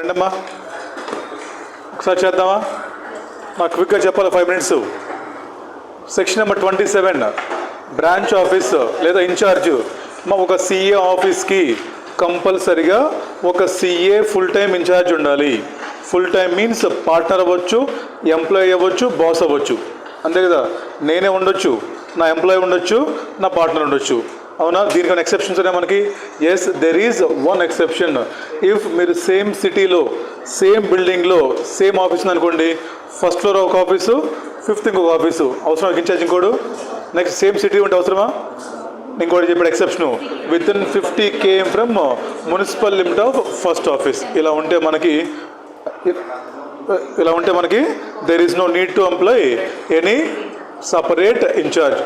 రండమ్మా, ఒకసారి చేద్దామా? నాకు క్విక్గా చెప్పాలి, 5 minutes. Section number 27 branch office లేదా ఇన్ఛార్జ్. ఒక సిఏ ఆఫీస్కి కంపల్సరిగా ఒక సిఏ ఫుల్ టైం ఇన్ఛార్జ్ ఉండాలి. ఫుల్ టైం మీన్స్ పార్ట్నర్ అవ్వచ్చు, ఎంప్లాయీ అవ్వచ్చు, బాస్ అవ్వచ్చు, అంతే కదా. నేనే ఉండొచ్చు, నా ఎంప్లాయీ ఉండొచ్చు, నా పార్ట్నర్ ఉండొచ్చు, అవునా? దీనికి ఎక్సెప్షన్స్ ఉన్నాయి మనకి. Yes, there is one exception. If మీరు సేమ్ సిటీలో సేమ్ బిల్డింగ్లో సేమ్ ఆఫీస్ అనుకోండి, ఫస్ట్ ఫ్లోర్ ఒక ఆఫీసు, 5th ఇంకొక ఆఫీసు, అవసరం ఇన్ఛార్జ్ ఇంకోడు. నెక్స్ట్ సేమ్ సిటీ ఉంటే అవసరమా? ఇంకోటి చెప్పాడు exception, within 50 km from municipal limit of first office. ఇలా ఉంటే మనకి there is no need to employ any separate incharge.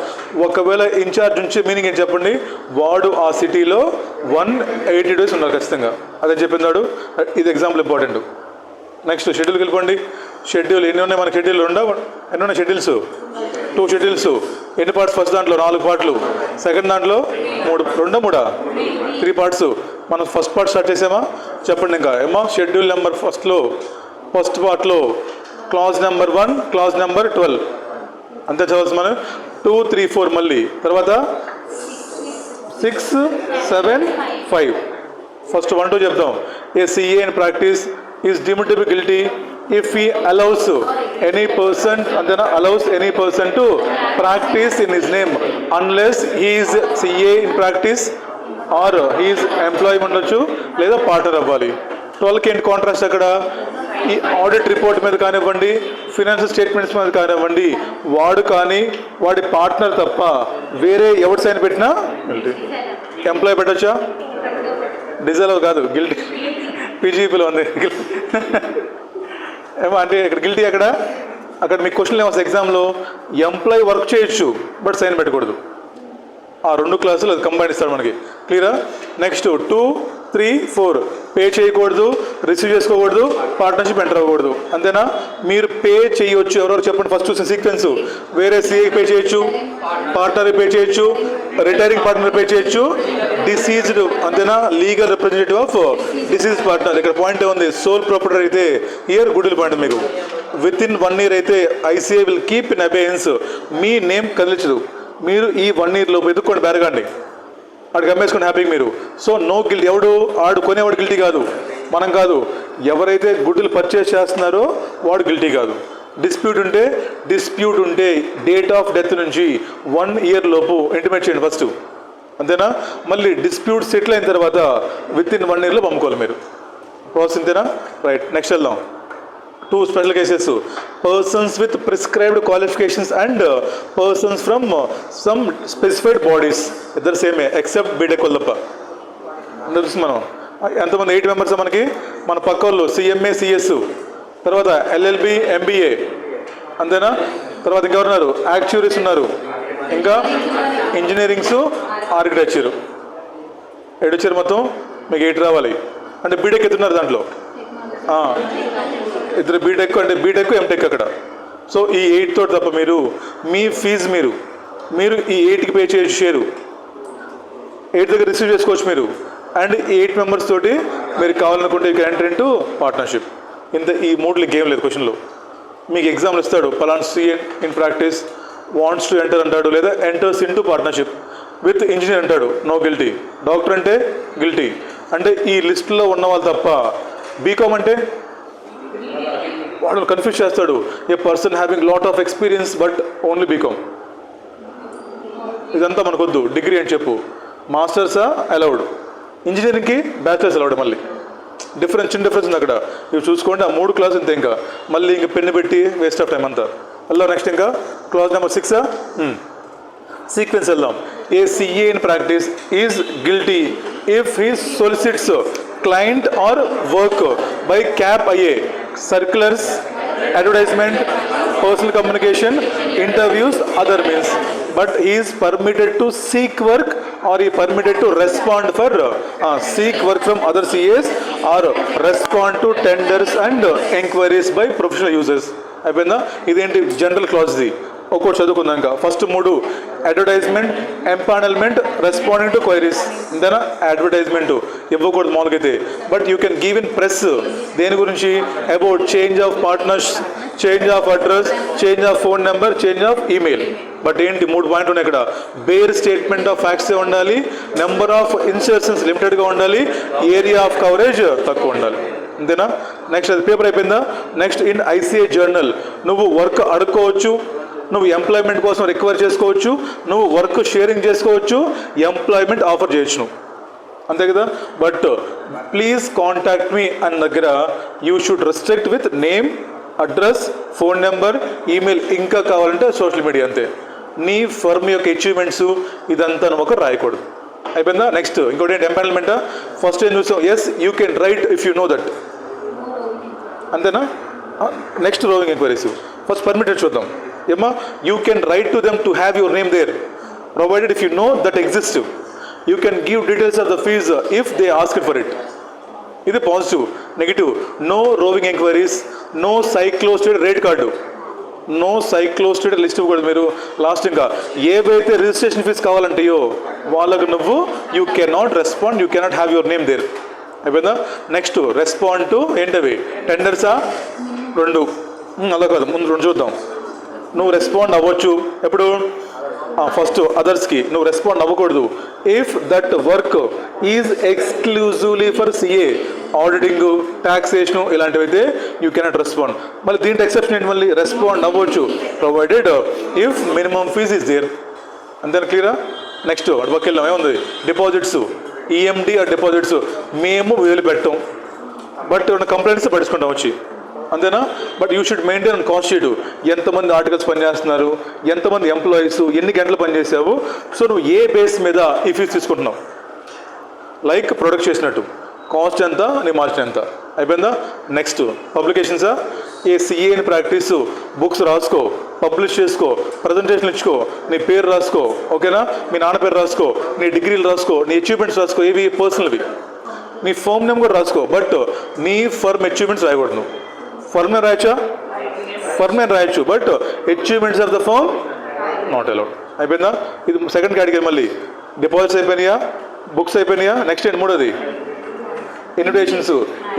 ఒకవేళ ఇన్ఛార్జ్ నుంచి మీనింగ్ ఏం చెప్పండి, వాడు ఆ సిటీలో 180 days ఉన్నారు ఖచ్చితంగా, అదే చెప్పిందాడు. ఇది ఎగ్జాంపుల్ ఇంపార్టెంట్. నెక్స్ట్ షెడ్యూల్కి వెళ్ళిపోండి. షెడ్యూల్ ఎన్ని ఉన్నాయి మన షెడ్యూల్? ఎన్ని ఉన్నాయి షెడ్యూల్స్? 2 షెడ్యూల్స్. ఎన్ని పార్ట్స్? ఫస్ట్ దాంట్లో 4 పార్ట్లు, సెకండ్ దాంట్లో 3 పార్ట్స్. మనం ఫస్ట్ పార్ట్ స్టార్ట్ చేసామా? చెప్పండి ఇంకా ఏమో. షెడ్యూల్ నెంబర్ ఫస్ట్ పార్ట్లో క్లాజ్ నెంబర్ 1, క్లాజ్ నెంబర్ 12 అంతే చదవచ్చు మనం. 2, 3, 4 మళ్ళీ తర్వాత 6, 7, 5. ఫస్ట్ 1, 2 చెప్తాం. A CA in practice is deemed to be guilty if he allows any person to practice in his name unless he is CA in practice or he is employee ఉండొచ్చు లేదా partner అవ్వాలి. 12కి ఏంటి contrast? అక్కడ ఈ audit report మీద కానివ్వండి, financial statements మీద కానివ్వండి, వాడు కానీ వాడి పార్ట్నర్ తప్ప వేరే ఎవరి సైన్ పెట్టినా ఎంప్లాయీ పెట్టచ్చా? డిజాల్వ్ కాదు, గిల్టీ. పీజీపీలో ఉంది ఏమో. అంటే ఇక్కడ గిల్టీ. అక్కడ మీకు క్వశ్చన్ ఏమొస్తుంది ఎగ్జామ్లో, ఎంప్లాయీ వర్క్ చేయొచ్చు బట్ సైన్ పెట్టకూడదు. ఆ 2 క్లాసులు అది కంబైన్ ఇస్తాడు మనకి. క్లియరా? నెక్స్ట్ 2, 3, 4 పే చేయకూడదు, రిసీవ్ చేసుకోకూడదు, పార్ట్నర్షిప్ ఎంటర్ అవ్వకూడదు, అంతేనా? మీరు పే చేయొచ్చు. ఎవరెవరు చెప్పండి ఫస్ట్ చూసిన సీక్వెన్స్. వేరే సిఏ పే చేయొచ్చు, పార్ట్నర్ పే చేయొచ్చు, రిటైరింగ్ పార్ట్నర్ పే చేయొచ్చు, డిసీజ్డ్, అంతేనా? Legal representative of deceased partner. ఇక్కడ పాయింట్ ఉంది, సోల్ ప్రాపర్టీ అయితే ఇయర్ గుడ్ పాయింట్ మీకు. విత్ ఇన్ 1 year అయితే ICAI will keep in abeyance. మీ నేమ్ కదిలించదు. మీరు ఈ 1 year లోపు ఎదుక్కోండి, బెరగండి, వాడికి అమ్మేసుకుని హ్యాపీగా మీరు. So no guilty. ఎవడు ఆడు కొనేవాడు గిల్టీ కాదు, మనం కాదు. ఎవరైతే గుడ్డులు పర్చేస్ చేస్తున్నారో వాడు గిల్టీ కాదు. డిస్ప్యూట్ ఉంటే డేట్ ఆఫ్ డెత్ నుంచి 1 year లోపు ఇంటిమేట్ చేయండి ఫస్ట్, అంతేనా? మళ్ళీ డిస్ప్యూట్ సెటిల్ అయిన తర్వాత విత్ ఇన్ 1 year లో పంపుకోవాలి మీరు. ప్రాసెస్ ఇంతేనా? రైట్, నెక్స్ట్ వెళ్దాం. 2 special cases. Persons with prescribed qualifications and persons from some specified bodies. ఇద్దరు సేమే ఎక్సెప్ట్ బీటెక్ వల్లప్ప. చూసి మనం ఎంతమంది? 8 members మనకి. మన పక్క వాళ్ళు సిఎంఏ, సిఎస్, తర్వాత ఎల్ఎల్బి, ఎంబీఏ, అంతేనా? తర్వాత ఇంకెవరున్నారు? యాక్చురీస్ ఉన్నారు, ఇంకా ఇంజనీరింగ్స్, ఆర్కిటెక్చర్. 7 వచ్చారు మొత్తం. మీకు 8 రావాలి. అంటే బీటెక్ ఎత్తున్నారు దాంట్లో. ఇద్దరు బీటెక్, అంటే బీటెక్, ఎంటెక్ అక్కడ. సో ఈ 8 తోటి తప్ప మీ ఫీజు మీరు ఈ 8కి పే చేయొచ్చు. షేరు 8 దగ్గర రిసీవ్ చేసుకోవచ్చు మీరు. అండ్ 8 members తోటి మీరు కావాలనుకుంటే you can enter into partnership. ఈ 3 గేమ్ లేదు క్వశ్చన్లో. మీకు ఎగ్జామ్లు ఇస్తాడు, పలానా CA in practice wants to enter అంటాడు, లేదా enters into partnership with engineer అంటాడు, నో గిల్టీ. డాక్టర్ అంటే గిల్టీ. అంటే ఈ లిస్టులో ఉన్న వాళ్ళు తప్ప. బీకామ్ అంటే వాడు కన్ఫ్యూజ్ చేస్తాడు, a person having lot of experience but only BCom. ఇదంతా మనకొద్దు, డిగ్రీ అని చెప్పు. మాస్టర్సా అలౌడ్, ఇంజనీరింగ్కి బ్యాచిలర్స్ అలౌడ్. మళ్ళీ చిన్న డిఫరెన్స్ ఉంది అక్కడ. ఇవి చూసుకోండి. ఆ 3 క్లాస్ ఇంతే. ఇంకా మళ్ళీ ఇంకా పెన్ను పెట్టి వేస్ట్ ఆఫ్ టైం అంతా. అలా నెక్స్ట్ ఇంకా క్లాస్ నెంబర్ 6 సీక్వెన్స్ వెళ్దాం. A CA in practice is guilty if he solicits client or work by CAP IA, circulars, advertisement, personal communication, interviews, other means. But he is permitted to seek work or he permitted to respond for seek work from other CAs or respond to tenders and enquiries by professional users. అయిపోయిందా? ఇదేంటి? General క్లాజ్ది. ఒక్కోటి చదువుకుందాం. ఇంకా first 3 advertisement, empanelment, responding to queries. ఇంతేనా? Advertisement ఇవ్వకూడదు మామూలుగా అయితే, but you can give in press. దేని గురించి? About change of partners, change of address, change of phone number, change of email. But ఏంటి 3 పాయింట్లు ఉన్నాయి ఇక్కడ. బేర్ స్టేట్మెంట్ ఆఫ్ ఫ్యాక్ట్స్ ఉండాలి, నెంబర్ ఆఫ్ ఇన్సర్షన్స్ లిమిటెడ్గా ఉండాలి, ఏరియా ఆఫ్ కవరేజ్ తక్కువ ఉండాలి. అంతేనా? నెక్స్ట్ అది పేపర్ అయిపోయిందా? నెక్స్ట్ ఇన్ ఐసీఐ జర్నల్ నువ్వు వర్క్ అడుక్కోవచ్చు, నువ్వు ఎంప్లాయ్మెంట్ కోసం రిక్వైర్ చేసుకోవచ్చు, నువ్వు వర్క్ షేరింగ్ చేసుకోవచ్చు, ఎంప్లాయ్మెంట్ ఆఫర్ చేయొచ్చు నువ్వు, అంతే కదా. బట్ ప్లీజ్ కాంటాక్ట్ మీ అన్న దగ్గర you should restrict with name, address, phone number, email. ఇంకా కావాలంటే సోషల్ మీడియా. అంతే. నీ ఫర్మ్ యొక్క అచీవ్మెంట్స్ ఇదంతా ఒక రాయకూడదు. అయిపోయిందా? నెక్స్ట్ ఇంకోటి ఏంటి? ఎంపానల్మెంటా. ఫస్ట్ ఏం చూసాం? Yes you can write if you know that. అంతేనా? Next roving enquiries. First permitted చూద్దాం. ఏమా? You can write to them to have your name there provided if you know that exist. You can give details of the fees if they ask for it. ఇది positive. Negative, no roving enquiries, no cyclostyled rate card, no cyclostyled list ఇవ్వకూడదు మీరు. Last ఇంకా ఏవైతే registration fee కావాలంటాయో వాళ్ళకు నువ్వు you cannot respond, you cannot have your name there. అయిపోయిందా? Next respond to ఏంటవి? టెండర్సా? 2. అలా కాదు, ముందు 2 చూద్దాం. నువ్వు రెస్పాండ్ అవ్వచ్చు ఎప్పుడు? ఫస్ట్ అదర్స్కి నువ్వు రెస్పాండ్ అవ్వకూడదు if that work is exclusively for CA, auditing, taxation ఇలాంటివి అయితే యూ కెనాట్ రెస్పాండ్. మళ్ళీ దీంట్లో ఎక్సెప్షన్ ఏంటి? మళ్ళీ రెస్పాండ్ అవ్వచ్చు provided if minimum fee is there. అంతేనా? క్లియరా? నెక్స్ట్ అటు పక్క వెళ్దాం. ఏముంది? డిపాజిట్స్, ఈఎండి ఆ డిపాజిట్స్ మేము వదిలిపెట్టాం, బట్ కంప్లైంట్స్ పడుచుకుంటాం వచ్చి. అంతేనా? But you should maintain cost sheet. ఎంతమంది ఆర్టికల్స్ పనిచేస్తున్నారు, ఎంతమంది ఎంప్లాయీస్, ఎన్ని గంటలు పనిచేసావు, సో నువ్వు ఏ బేస్ మీద ఈ ఫీజు తీసుకుంటున్నావు. లైక్ ప్రొడక్ట్ చేసినట్టు కాస్ట్ ఎంత, నీ మార్జిన్ ఎంత. అయిపోయిందా? నెక్స్ట్ పబ్లికేషన్సా? ఏ సిఏని ప్రాక్టీస్, బుక్స్ రాసుకో, పబ్లిష్ చేసుకో, ప్రజెంటేషన్ ఇచ్చుకో, నీ పేరు రాసుకో, ఓకేనా? మీ నాన్న పేరు రాసుకో, నీ డిగ్రీలు రాసుకో, నీ అచీవ్మెంట్స్ రాసుకో, ఏవి పర్సనల్వి, నీ ఫర్మ్ నేమ్ కూడా రాసుకో. బట్ నీ ఫర్మ్ అచీవ్మెంట్స్ రాయకూడదు. నువ్వు ఫర్మ్ నేమ్ రాయచ్చా? ఫర్మ్ నేమ్ రాయొచ్చు, but achievements of the firm not allowed. అయిపోయిందా? ఇది సెకండ్ కేటగిరీ. మళ్ళీ డిపాజిట్స్ అయిపోయినాయా, బుక్స్ అయిపోయినాయా? నెక్స్ట్ ఏంటి? 3వది invitations.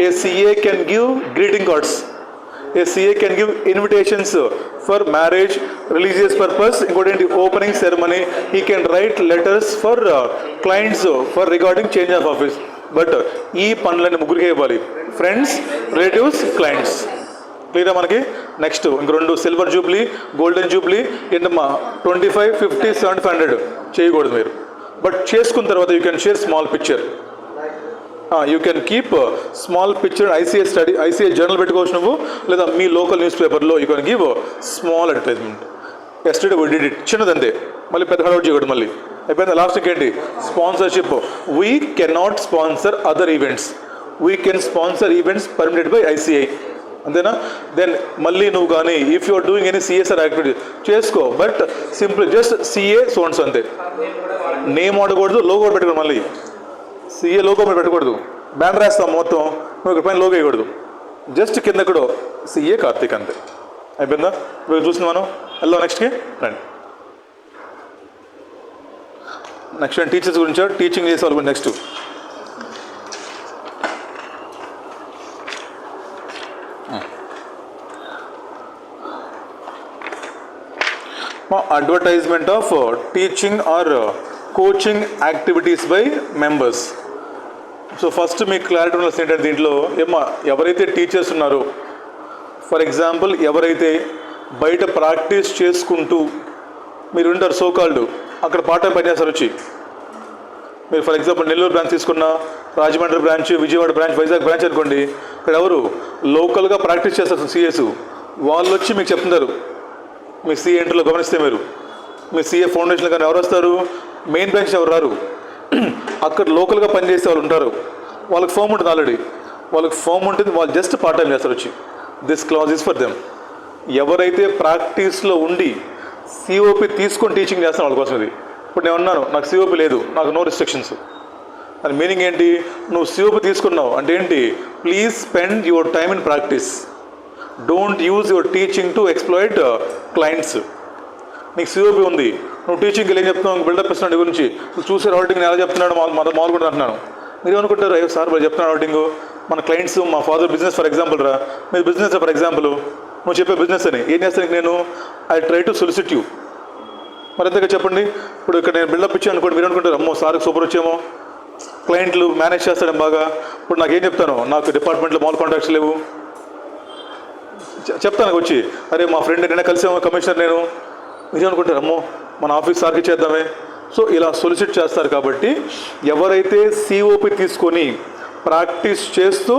A CA can give greeting cards, a CA can give invitations for marriage, religious purpose. ఇంకోటి ఏంటి? Opening ceremony. He can write letters for clients for regarding change of office. But ఈ పనులన్నీ ముగ్గురికి ఇవ్వాలి, friends, relatives, clients. క్లియరా మనకి? Next ఇంక 2 silver Jubilee, golden Jubilee. ఏంటమ్మా? 25, 50, 7500 చేయకూడదు మీరు. బట్ చేసుకున్న తర్వాత you can share small picture. You can keep small picture. ICAI study, ICAI journal పెట్టుకోవచ్చు నువ్వు, లేదా మీ లోకల్ న్యూస్ పేపర్లో you can give small advertisement. Yesterday we did it. చిన్నదంతే, మళ్ళీ పెద్ద హడావుడి చేయకూడదు. మళ్ళీ అయిపోయింది. లాస్ట్కి ఏంటి? Sponsorship. We cannot sponsor other events, we can sponsor events permitted by ICAI. అంతేనా? దెన్ మళ్ళీ నువ్వు కానీ if you are doing any CSR activity చేసుకో, but simple just CA sons అంతే. నేమ్ వాడకూడదు, లోగో పెట్టకూడదు. మళ్ళీ సిఏ లోగో మీరు పెట్టకూడదు. బ్యానర్ రాస్తాం మొత్తం, నువ్వు ఇక్కడ పైన లోగో వేయకూడదు. జస్ట్ కింద కూడా సిఏ కార్తిక్ అంతే. అయిపోయిందా? మీరు చూసిన మనం వెళ్దాం నెక్స్ట్కి రండి. నెక్స్ట్ టీచర్స్ గురించి, టీచింగ్ చేసే వాళ్ళు. Next advertisement of teaching or coaching activities by members. So first మీకు క్లారిటీ ఉన్న ఏంటంటే దీంట్లో ఎవరైతే టీచర్స్ ఉన్నారో, ఫర్ ఎగ్జాంపుల్ ఎవరైతే బయట ప్రాక్టీస్ చేసుకుంటూ మీరు ఉంటారు సోకాల్డ్, అక్కడ పార్ట్ టైం పనిచేస్తారు వచ్చి. మీరు ఫర్ ఎగ్జాంపుల్ నెల్లూరు బ్రాంచ్ తీసుకున్న, Rajahmundry branch, Vijayawada branch, Vizag branch అనుకోండి. ఇక్కడ ఎవరు లోకల్గా ప్రాక్టీస్ చేస్తారు సిఎస్, వాళ్ళు వచ్చి మీకు చెప్తున్నారు. మీ సిఏ ఎంట్రీలో గమనిస్తే మీరు మీ సిఏ ఫౌండేషన్లో కానీ ఎవరు వస్తారు? మెయిన్ బ్రాంచ్ ఎవరు రారు. అక్కడ లోకల్గా పనిచేసే వాళ్ళు ఉంటారు, వాళ్ళకి ఫామ్ ఉంటుంది ఆల్రెడీ, వాళ్ళకి ఫామ్ ఉంటుంది, వాళ్ళు జస్ట్ పార్ట్ టైం చేస్తారు వచ్చి. This clause is for them. ఎవరైతే ప్రాక్టీస్లో ఉండి సిఓపి తీసుకొని టీచింగ్ చేస్తాను వాళ్ళ కోసం ఇది. ఇప్పుడు నేను ఉన్నాను, నాకు సిఓపి లేదు, నాకు నో రిస్ట్రిక్షన్స్. దాని మీనింగ్ ఏంటి? నువ్వు సిఓపి తీసుకున్నావు అంటే ఏంటి? Please spend your time in practice, don't use your teaching to exploit clients. నీకు సిఓపి ఉంది, నువ్వు టీచింగ్కి ఏం చెప్తున్నావు, బిల్డప్ ఇస్తున్నాడు గురించి, నువ్వు చూసే ఆడిటింగ్ నేను ఎలా చెప్తున్నాడు మామూలుగా అంటున్నాను. మీరు ఏమనుకుంటారు, అయ్యో సార్ వాళ్ళు చెప్తున్నాడు ఆడిటింగ్, మన క్లయింట్స్ మా ఫాదర్ బిజినెస్ ఫర్ ఎగ్జాంపుల్ రా, మీరు బిజినెస్ ఫర్ ఎగ్జాంపుల్ నువ్వు చెప్పే బిజినెస్ అని ఏం చేస్తాను నేను, I try to solicit you. మరి ఎంతగా చెప్పండి, ఇప్పుడు ఇక్కడ నేను బిల్డప్ ఇచ్చాను అనుకోండి, మీరు అనుకుంటారు అమ్మో సార్కి సూపర్ వచ్చేమో, క్లయింట్లు మేనేజ్ చేస్తాడేం బాగా. ఇప్పుడు నాకేం చెప్తాను, నాకు డిపార్ట్మెంట్లో మాల్ కాంటాక్ట్స్ లేవు చెప్తాను వచ్చి, అరే మా ఫ్రెండ్ నిన్న కలిసాము కమిషనర్ నేను, మీరు అనుకుంటారు అమ్మో మన ఆఫీస్ సార్కి చేద్దామే. సో ఇలా సొలిసిట్ చేస్తారు. కాబట్టి ఎవరైతే సిఓపి తీసుకొని ప్రాక్టీస్ చేస్తూ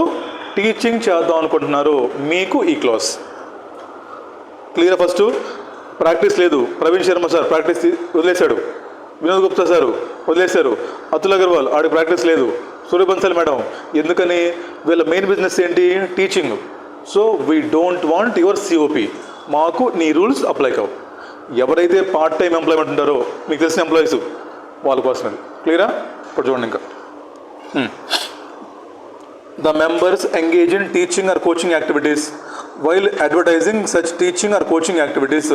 టీచింగ్ చేద్దాం అనుకుంటున్నారో మీకు ఈ క్లాస్ క్లియర్. ఫస్ట్ ప్రాక్టీస్ లేదు, ప్రవీణ్ శర్మ సార్ ప్రాక్టీస్ వదిలేశాడు, వినోద్ గుప్తా సారు వదిలేశారు, అతుల్ అగర్వాల్ ఆడికి ప్రాక్టీస్ లేదు, సూర్యబన్సల్ మేడం, ఎందుకని వీళ్ళ మెయిన్ బిజినెస్ ఏంటి, teaching. So we don't want your COP, మాకు నీ రూల్స్ అప్లై కావు. ఎవరైతే పార్ట్ టైం ఎంప్లాయ్మెంట్ ఉంటారో మీకు తెలిసిన ఎంప్లాయీస్ వాళ్ళ కోసం అది క్లియరా. ఇప్పుడు చూడండి ఇంకా the members engage in teaching or coaching activities while advertising such teaching or coaching activities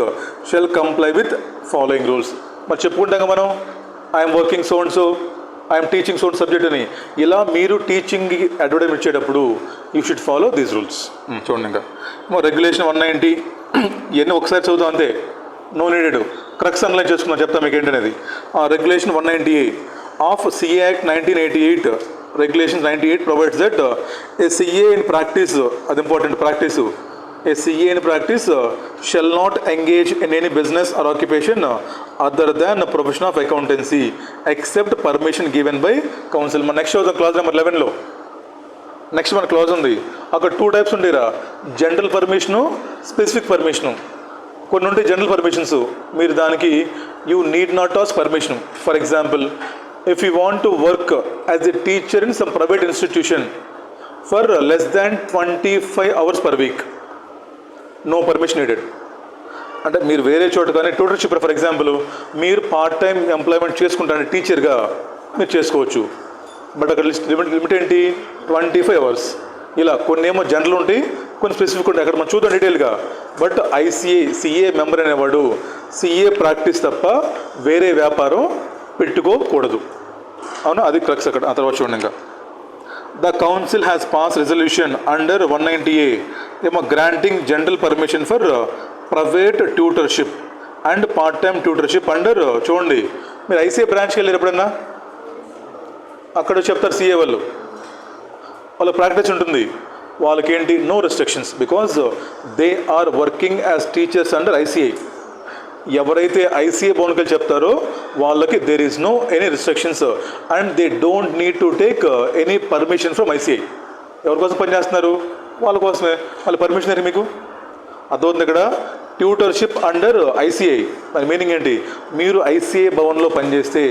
shall comply with following rules. మరి చెప్పుకుంటాం మనం, I'm working so and so, I'm teaching so and subject అని. ఇలా మీరు టీచింగ్కి అడ్వర్టైజ్ ఇచ్చేటప్పుడు you should follow these rules. చూడండి ఇంకా రెగ్యులేషన్ 190 ఇవన్నీ ఒకసారి చదువుతాం అంతే, నో నీడెడ్, క్రక్స్ అనలైజ్ చేసుకున్నాం, చెప్తా మీకు ఏంటనేది. Regulation 190A of CA act 1988, regulation 98 provides that a CA in practice, అది important practice, a CA in practice shall not engage in any business or occupation other than profession of accountancy except permission given by council. మన next చదువుతాం class number 11లో. Next మన clause ఉంది, అక్కడ 2 types ఉండేరా, general permission, specific permission. కొన్ని ఉంటాయి general permissions, మీరు దానికి you need not ask permission. For example, if you want to work as a teacher in some private institution for less than 25 hours per week, no permission needed. అంటే మీరు వేరే చోట కానీ tutorship for example మీరు part time employment చేసుకుంటారు టీచర్గా మీరు చేసుకోవచ్చు. బట్ అక్కడ లిమిట్ ఏంటి, 25 hours. ఇలా కొన్ని ఏమో జనరల్ ఉంటాయి, కొన్ని స్పెసిఫిక్ ఉంటాయి, అక్కడ మనం చూద్దాం డీటెయిల్గా. బట్ సిఏ మెంబర్ అనేవాడు సిఏ ప్రాక్టీస్ తప్ప వేరే వ్యాపారం పెట్టుకోకూడదు. అవునా, అది క్రక్స్ అక్కడ. ఆ తర్వాత చూడండి ఇంకా the council has pass resolution under 190A ఏమో granting general permission for private tutorship and part time tutorship under. చూడండి మీరు ఐసీఏ బ్రాంచ్కి వెళ్ళారు ఎప్పుడన్నా, అక్కడ చెప్తారు సిఏ వాళ్ళు, వాళ్ళ ప్రాక్టీస్ ఉంటుంది, వాళ్ళకి ఏంటి no restrictions because they are working as teachers under ICI. ఎవరైతే ఐసీఐ భవన్కి చెప్తారో వాళ్ళకి there is no any restrictions and they don't need to take any permission from ICI. ఎవరి కోసం పనిచేస్తున్నారు, వాళ్ళ కోసమే. వాళ్ళ పర్మిషన్ ఏంటి మీకు అర్థమవుతుంది ఇక్కడ, ట్యూటర్షిప్ అండర్ ఐసీఐ. దాని మీనింగ్ ఏంటి, మీరు ఐసీఐ భవన్లో పనిచేస్తే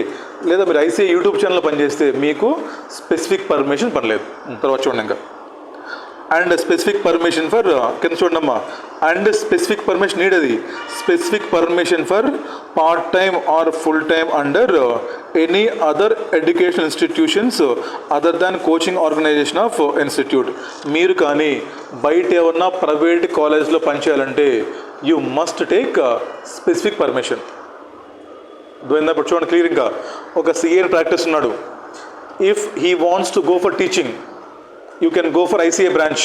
లేదా మీరు ఐసీఐ యూట్యూబ్ ఛానల్లో పనిచేస్తే మీకు స్పెసిఫిక్ పర్మిషన్ పనిలేదు. తర్వాత చూడండి ఇంకా అండ్ స్పెసిఫిక్ పర్మిషన్ ఫర్ కింద చూడండమ్మా, అండ్ స్పెసిఫిక్ పర్మిషన్ నీడ్, అది specific permission for part time or full time under any other education institutions other than coaching organisation of institute. మీరు కానీ బయట ఏమన్నా ప్రైవేట్ కాలేజ్లో పనిచేయాలంటే you must take specific permission. ఇప్పుడు చూడండి క్లియర్. ఇంకా ఒక సిఏ ప్రాక్టీస్ ఉన్నాడు, if he wants to go for teaching you can go for ICA branch,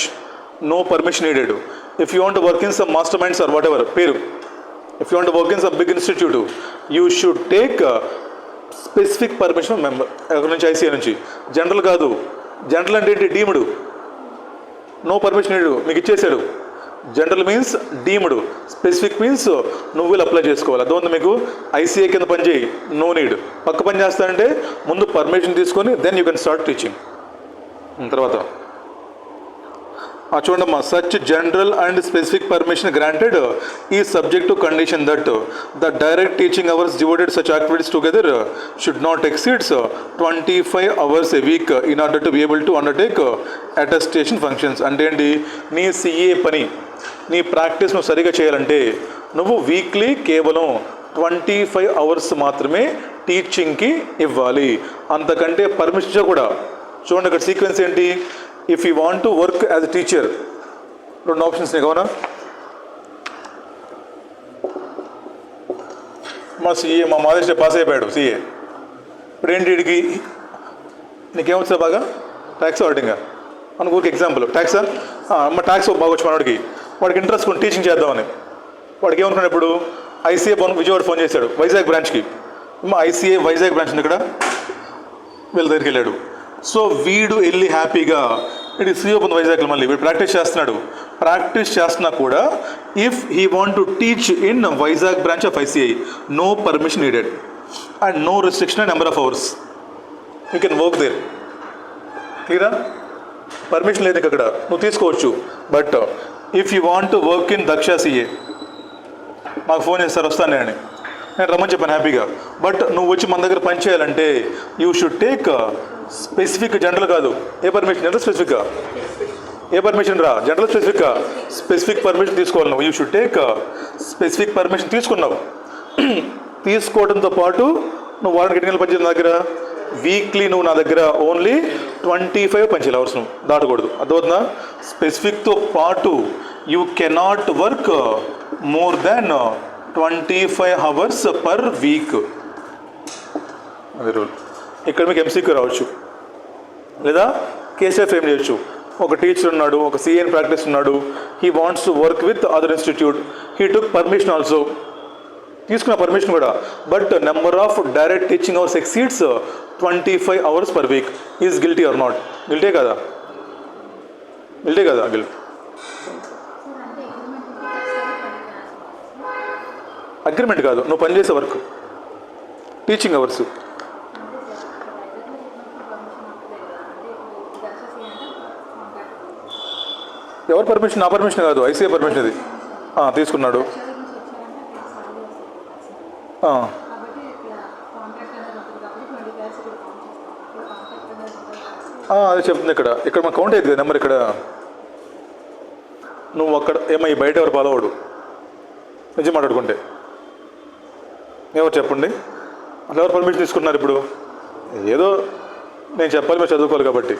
no permission needed. If you want to work in some masterminds or whatever, if you want to work in some big institute, you should take specific permission from member ఎక్కడి నుంచి ICA నుంచి. General కాదు, general అంటే ఏంటి, deemed, no permission నీడు, మీకు ఇచ్చేసాడు. General means deemed, specific means నువ్వు వీళ్ళు అప్లై చేసుకోవాలి. అర్థం మీకు, ఐసీఏ కింద పని చేయి, నో నీడ్. పక్క పని చేస్తానంటే ముందు పర్మిషన్ తీసుకొని then you can start teaching. తర్వాత చూడమ్మా, such general and specific permission granted ఈ subject to condition that the direct teaching hours devoted such activities together should not exceeds 25 hours a week in order to be able to undertake attestation functions. అంటే ఏంటి, నీ CA పని, నీ practice నువ్వు సరిగా చేయాలంటే నువ్వు వీక్లీ కేవలం 25 hours మాత్రమే టీచింగ్కి ఇవ్వాలి, అంతకంటే పర్మిషన్ కూడా. చూడండి అక్కడ సీక్వెన్స్ ఏంటి, if you want to work as a teacher 2 options నీకు, అవునా. మా సీఏ మా మాదేశ్ పాస్ అయిపోయాడు సీఏ. ఇప్పుడు ఏంటి వీడికి నీకేమొచ్చా బాగా ట్యాక్స్ ఆడిటింగా మన ఊరికి ఎగ్జాంపుల్ ట్యాక్సా అమ్మ ట్యాక్స్ బాగా వచ్చి మనవాడికి వాడికి ఇంట్రెస్ట్ కొన్ని టీచింగ్ చేద్దామని వాడికి ఏమనుకున్నాడు ఇప్పుడు ఐసీఏ విజయవాడ ఫోన్ చేశాడు వైజాగ్ బ్రాంచ్కి. అమ్మ ఐసీఏ వైజాగ్ బ్రాంచ్ ఉంది ఇక్కడ వీళ్ళ దగ్గరికి వెళ్ళాడు. సో వీడు వెళ్ళి హ్యాపీగా ఇది సీఓ ఉంది వైజాగ్లో మళ్ళీ వీడు ప్రాక్టీస్ చేస్తున్నాడు. ప్రాక్టీస్ చేస్తున్నా కూడా if he want to teach in Vizag branch of ICAI no permission needed and no restriction and number of hours you can work there. క్లియరా? పర్మిషన్ లేదు అక్కడ నువ్వు తీసుకోవచ్చు. But if you want to work in Daksha CA మాకు phone చేస్తారు వస్తాను నేను రమ్మని చెప్పాను హ్యాపీగా. బట్ నువ్వు వచ్చి మన దగ్గర పని చేయాలంటే you should take specific general కాదు ఏ పర్మిషన్ జనరల్ స్పెసిఫిక్గా ఏ పర్మిషన్ రా జనరల్ స్పెసిఫిక్గా స్పెసిఫిక్ పర్మిషన్ తీసుకోవాలి నువ్వు. You should take specific permission తీసుకున్నావు. తీసుకోవడంతో పాటు నువ్వు వారానికి 8 గంటలు పనిచేసిన దగ్గర వీక్లీ నువ్వు నా దగ్గర ఓన్లీ 25 పనిచేయాలి అవర్స్ నువ్వు దాటకూడదు. అర్థమవుతుందా? స్పెసిఫిక్తో పాటు you cannot work more than 25 hours per week. అది రూల్. ఇక్కడ మీకు ఎంసీక్యూ రావచ్చు లేదా కేసీఆర్ ఫ్రేమ్ చేయొచ్చు. ఒక టీచర్ ఉన్నాడు, ఒక సీఎన్ ప్రాక్టీస్ ఉన్నాడు, he wants to work with other institute, he took permission also తీసుకున్న పర్మిషన్ కూడా. But number of direct teaching hours exceeds 25 hours per week. Is guilty or not? గిల్టే కదా? గిల్టే కదా? గిల్ట్. అగ్రిమెంట్ కాదు, నువ్వు పనిచేసే వర్క్ టీచింగ్ అవర్స్. ఎవరు పర్మిషన్? నా పర్మిషన్ కాదు, ఐసీఐ పర్మిషన్ ఇది. తీసుకున్నాడు. అదే చెప్తుంది ఇక్కడ. ఇక్కడ మన కౌంట్ అయ్యింది కదా నెంబర్. ఇక్కడ నువ్వు అక్కడ ఏమో ఈ బయట ఎవరు పాలవాడు నిజం మాట్లాడుకుంటే ఎవరు చెప్పండి? అసలు ఎవరు పర్మిషన్ తీసుకుంటున్నారు ఇప్పుడు? ఏదో నేను చెప్పాలి మీరు చదువుకోవాలి కాబట్టి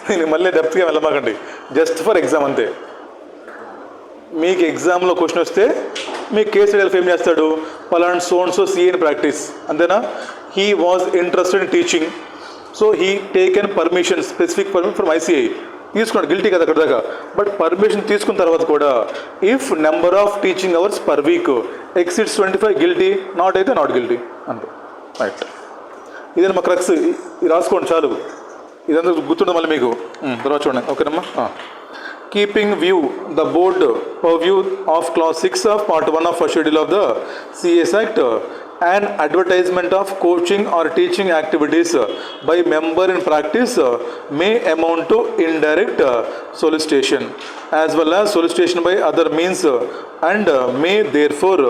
నేను మళ్ళీ డెప్త్గా వెళ్ళమాకండి. జస్ట్ ఫర్ ఎగ్జామ్ అంతే. మీకు ఎగ్జామ్లో క్వశ్చన్ వస్తే మీకు కేసు ఫేమ్ చేస్తాడు పలానా సో సీఎన్ ప్రాక్టీస్ అంతేనా? He was interested in teaching so he taken permission specific permission from ICI తీసుకున్నాడు. గిల్టీ కదా అక్కడ దాకా. బట్ పర్మిషన్ తీసుకున్న తర్వాత కూడా if number of teaching hours per week exceeds 25 guilty, not అయితే నాట్ గిల్టీ అంతే. రైట్. ఇదే మా క్రక్స్. ఇది రాసుకోండి చాలు. ఇదంతా గుర్తుండదు మళ్ళీ మీకు. తర్వాత చూడండి. ఓకేనమ్మా. Keeping view the board view of class 6 of part 1 of first schedule of the CS act and advertisement of coaching or teaching activities by member in practice may amount to indirect solicitation as well as solicitation by other means and may therefore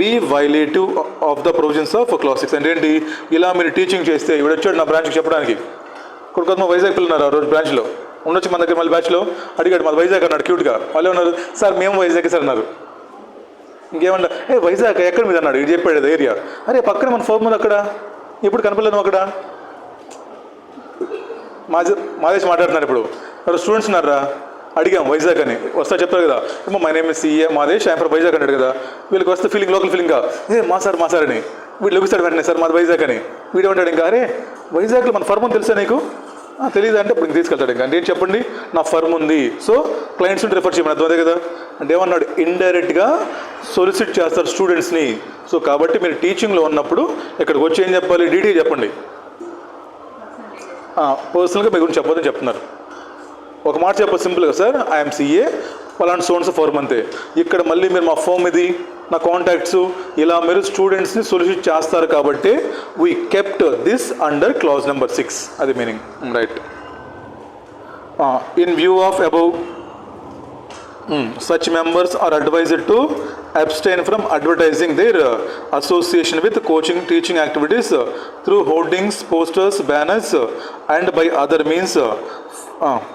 be violative of the provisions of clause 6. అంటే ఏంటి? ఇలా మీరు teaching చేస్తే ఇవి వచ్చాడు నా బ్రాంచ్కి చెప్పడానికి. కొడుకు వైజాగ్ పిల్లన్నారు ఆ రోజు బ్రాంచ్లో ఉండొచ్చు మన దగ్గర. మళ్ళీ బ్యాచ్లో అడిగాడు మాది వైజాగ్ అన్నాడు క్యూట్గా. వాళ్ళు ఉన్నారు సార్ మేము వైజాగ్ సార్ అన్నారు. ఇంకేమన్నా వైజాగ్ ఎక్కడ మీద అన్నాడు. ఇది చెప్పాడు ఏరియా. అరే పక్కన మన ఫోన్ ఉంది అక్కడ, ఇప్పుడు కనపడలేదు అక్కడ. మాదేశ్ మాట్లాడుతున్నారు ఇప్పుడు. స్టూడెంట్స్ ఉన్నారా అడిగాం వైజాగ్ అని. వస్తా చెప్తారు కదా ఏమో మై నేమ్ సీఏ మాదేశ్ ఆయన ఫర్ వైజాగ్ అన్నాడు కదా. వీళ్ళకి వస్తే ఫీలింగ్ లోకల్ ఫీలింగ్గా మా సార్ అని వీళ్ళు లభిస్తాడు వెంటనే సార్ మాది వైజాగ్ అని. వీడు ఉంటాడు ఇంకా అరే వైజాగ్లో మన ఫర్మ్ అని తెలుసా నీకు? తెలియదు అంటే ఇప్పుడు తీసుకెళ్తాడు. ఇంకా అంటే ఏంటి చెప్పండి? నా ఫర్మ్ ఉంది సో క్లయింట్స్ నుండి రిఫర్ చేయమని అర్థమదే కదా. అంటే ఏమన్నాడు? ఇండైరెక్ట్గా సొలిసిట్ చేస్తారు స్టూడెంట్స్ని. సో కాబట్టి మీరు టీచింగ్లో ఉన్నప్పుడు ఇక్కడికి వచ్చి ఏం చెప్పాలి? డీటెయిల్ చెప్పండి. పర్సనల్గా మీ గురించి చెప్పొద్దని చెప్తున్నారు. ఒక మాట చెప్పదు సింపుల్గా సార్ ఐఎమ్ సీఏ పలానా సోన్స్ ఫోర్మ్ అంతే. ఇక్కడ మళ్ళీ మీరు మా ఫోమ్ ఇది నా కాంటాక్ట్స్ ఇలా మీరు స్టూడెంట్స్ని సొలిసిట్ చేస్తారు కాబట్టి we kept this under clause number 6. అది meaning. Right. In view of above such members are advised to abstain from advertising their association with coaching teaching activities through hoardings, posters, banners and by other means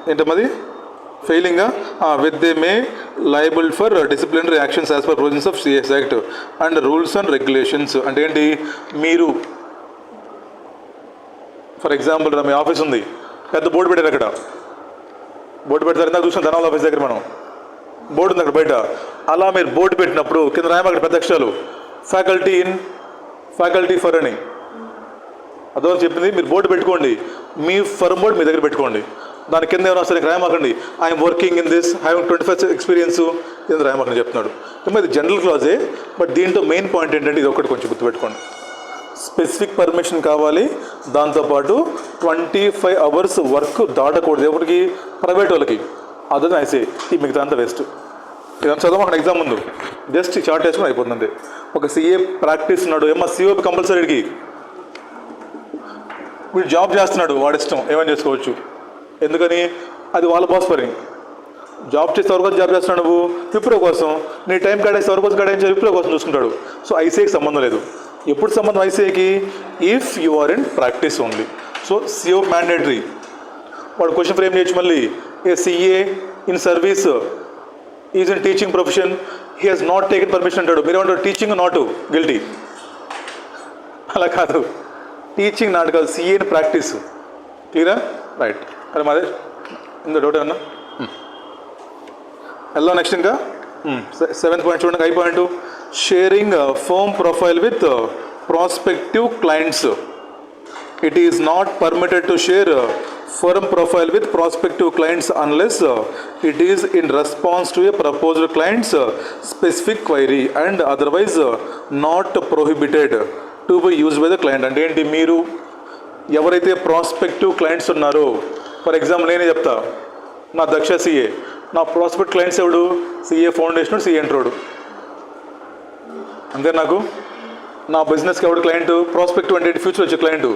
ఏంటమ్మది failing with they may liable for disciplinary actions as per provisions of CS Act and rules and regulations. అంటే ఏంటి? మీరు for example me office ఉంది, పెద్ద board పెట్టారు. అక్కడ board పెడతారు. ఇందాక చూసిన ధనాల ఆఫీస్ దగ్గర మనం బోర్డు ఉంది అక్కడ బయట. అలా మీరు బోర్డు పెట్టినప్పుడు కింద రాయమ అక్కడ పెద్ద అక్షరాలు ఫ్యాకల్టీ ఫర్ అని అదో చెప్పింది. మీరు బోర్డు పెట్టుకోండి, మీ ఫర్మ్ బోర్డు మీ దగ్గర పెట్టుకోండి. దాని కింద ఏమైనా వస్తే రాయమాకండి I'm working in this having 25 experience ఇది రాయమాకండి చెప్తున్నాడు. ఇది జనరల్ క్లాజే, బట్ దీంట్లో మెయిన్ పాయింట్ ఏంటంటే ఇది ఒకటి కొంచెం గుర్తుపెట్టుకోండి. స్పెసిఫిక్ పర్మిషన్ కావాలి, దాంతోపాటు 25 hours వర్క్ దాటకూడదు. ఎవరికి? ప్రైవేట్ వాళ్ళకి. అదే ఐసే ఈ మిగతా అంతా వేస్ట్. ఇదంతా చదవం, అక్కడ ఎగ్జామ్ ముందు జస్ట్ చార్ట్ వేసుకుని అయిపోతుంది. ఒక సిఏ ప్రాక్టీస్ ఉన్నాడు, ఏమో సిఓపి కంపల్సరీకి. వీడు జాబ్ చేస్తున్నాడు, వాడి ఇష్టం ఏమైనా చేసుకోవచ్చు. ఎందుకని? అది వాళ్ళ బాస్ పని. జాబ్ చేసే ఎవరి కోసం జాబ్ చేస్తున్నాడు? నువ్వు విప్రో కోసం. నీ టైం కేటాయిస్తే ఎవరి కోసం కేటాయించే? విప్రో కోసం చూసుకుంటాడు. సో ఐసీఐకి సంబంధం లేదు. ఎప్పుడు సంబంధం ఐసీఐకి? If you are in practice only. So CO mandatory. వాడు క్వశ్చన్ ఫ్రేమ్ చేయొచ్చు మళ్ళీ. A CA in service is in teaching profession, he has not taken permission అంటాడు. మీరేమంటారు? Teaching not guilty. అలా కాదు, టీచింగ్ నాట్ కాదు, సిఏ ఇన్ ప్రాక్టీస్. క్లియరా? Right. అరే మాదే ఇంత డౌట్ ఏమన్నా ఎలా? నెక్స్ట్ ఇంకా 7th పాయింట్ చూడండి. I point sharing firm profile with prospective clients. It is not permitted to share firm profile with prospective clients unless it is in response to a proposed client's specific query and otherwise not prohibited to be used by the client. అంటే ఏంటి? మీరు ఎవరైతే prospective clients ఉన్నారో, for example నేనే చెప్తా, నా Daksha CA, నా prospect clients ఎవడు? సిఏ ఫౌండేషన్, సిఏ ఇంట్రోడు. అంతే. నాకు నా బిజినెస్కి ఎవడు క్లయింట్? ప్రాస్పెక్టివ్ అంటే ఫ్యూచర్ వచ్చే client.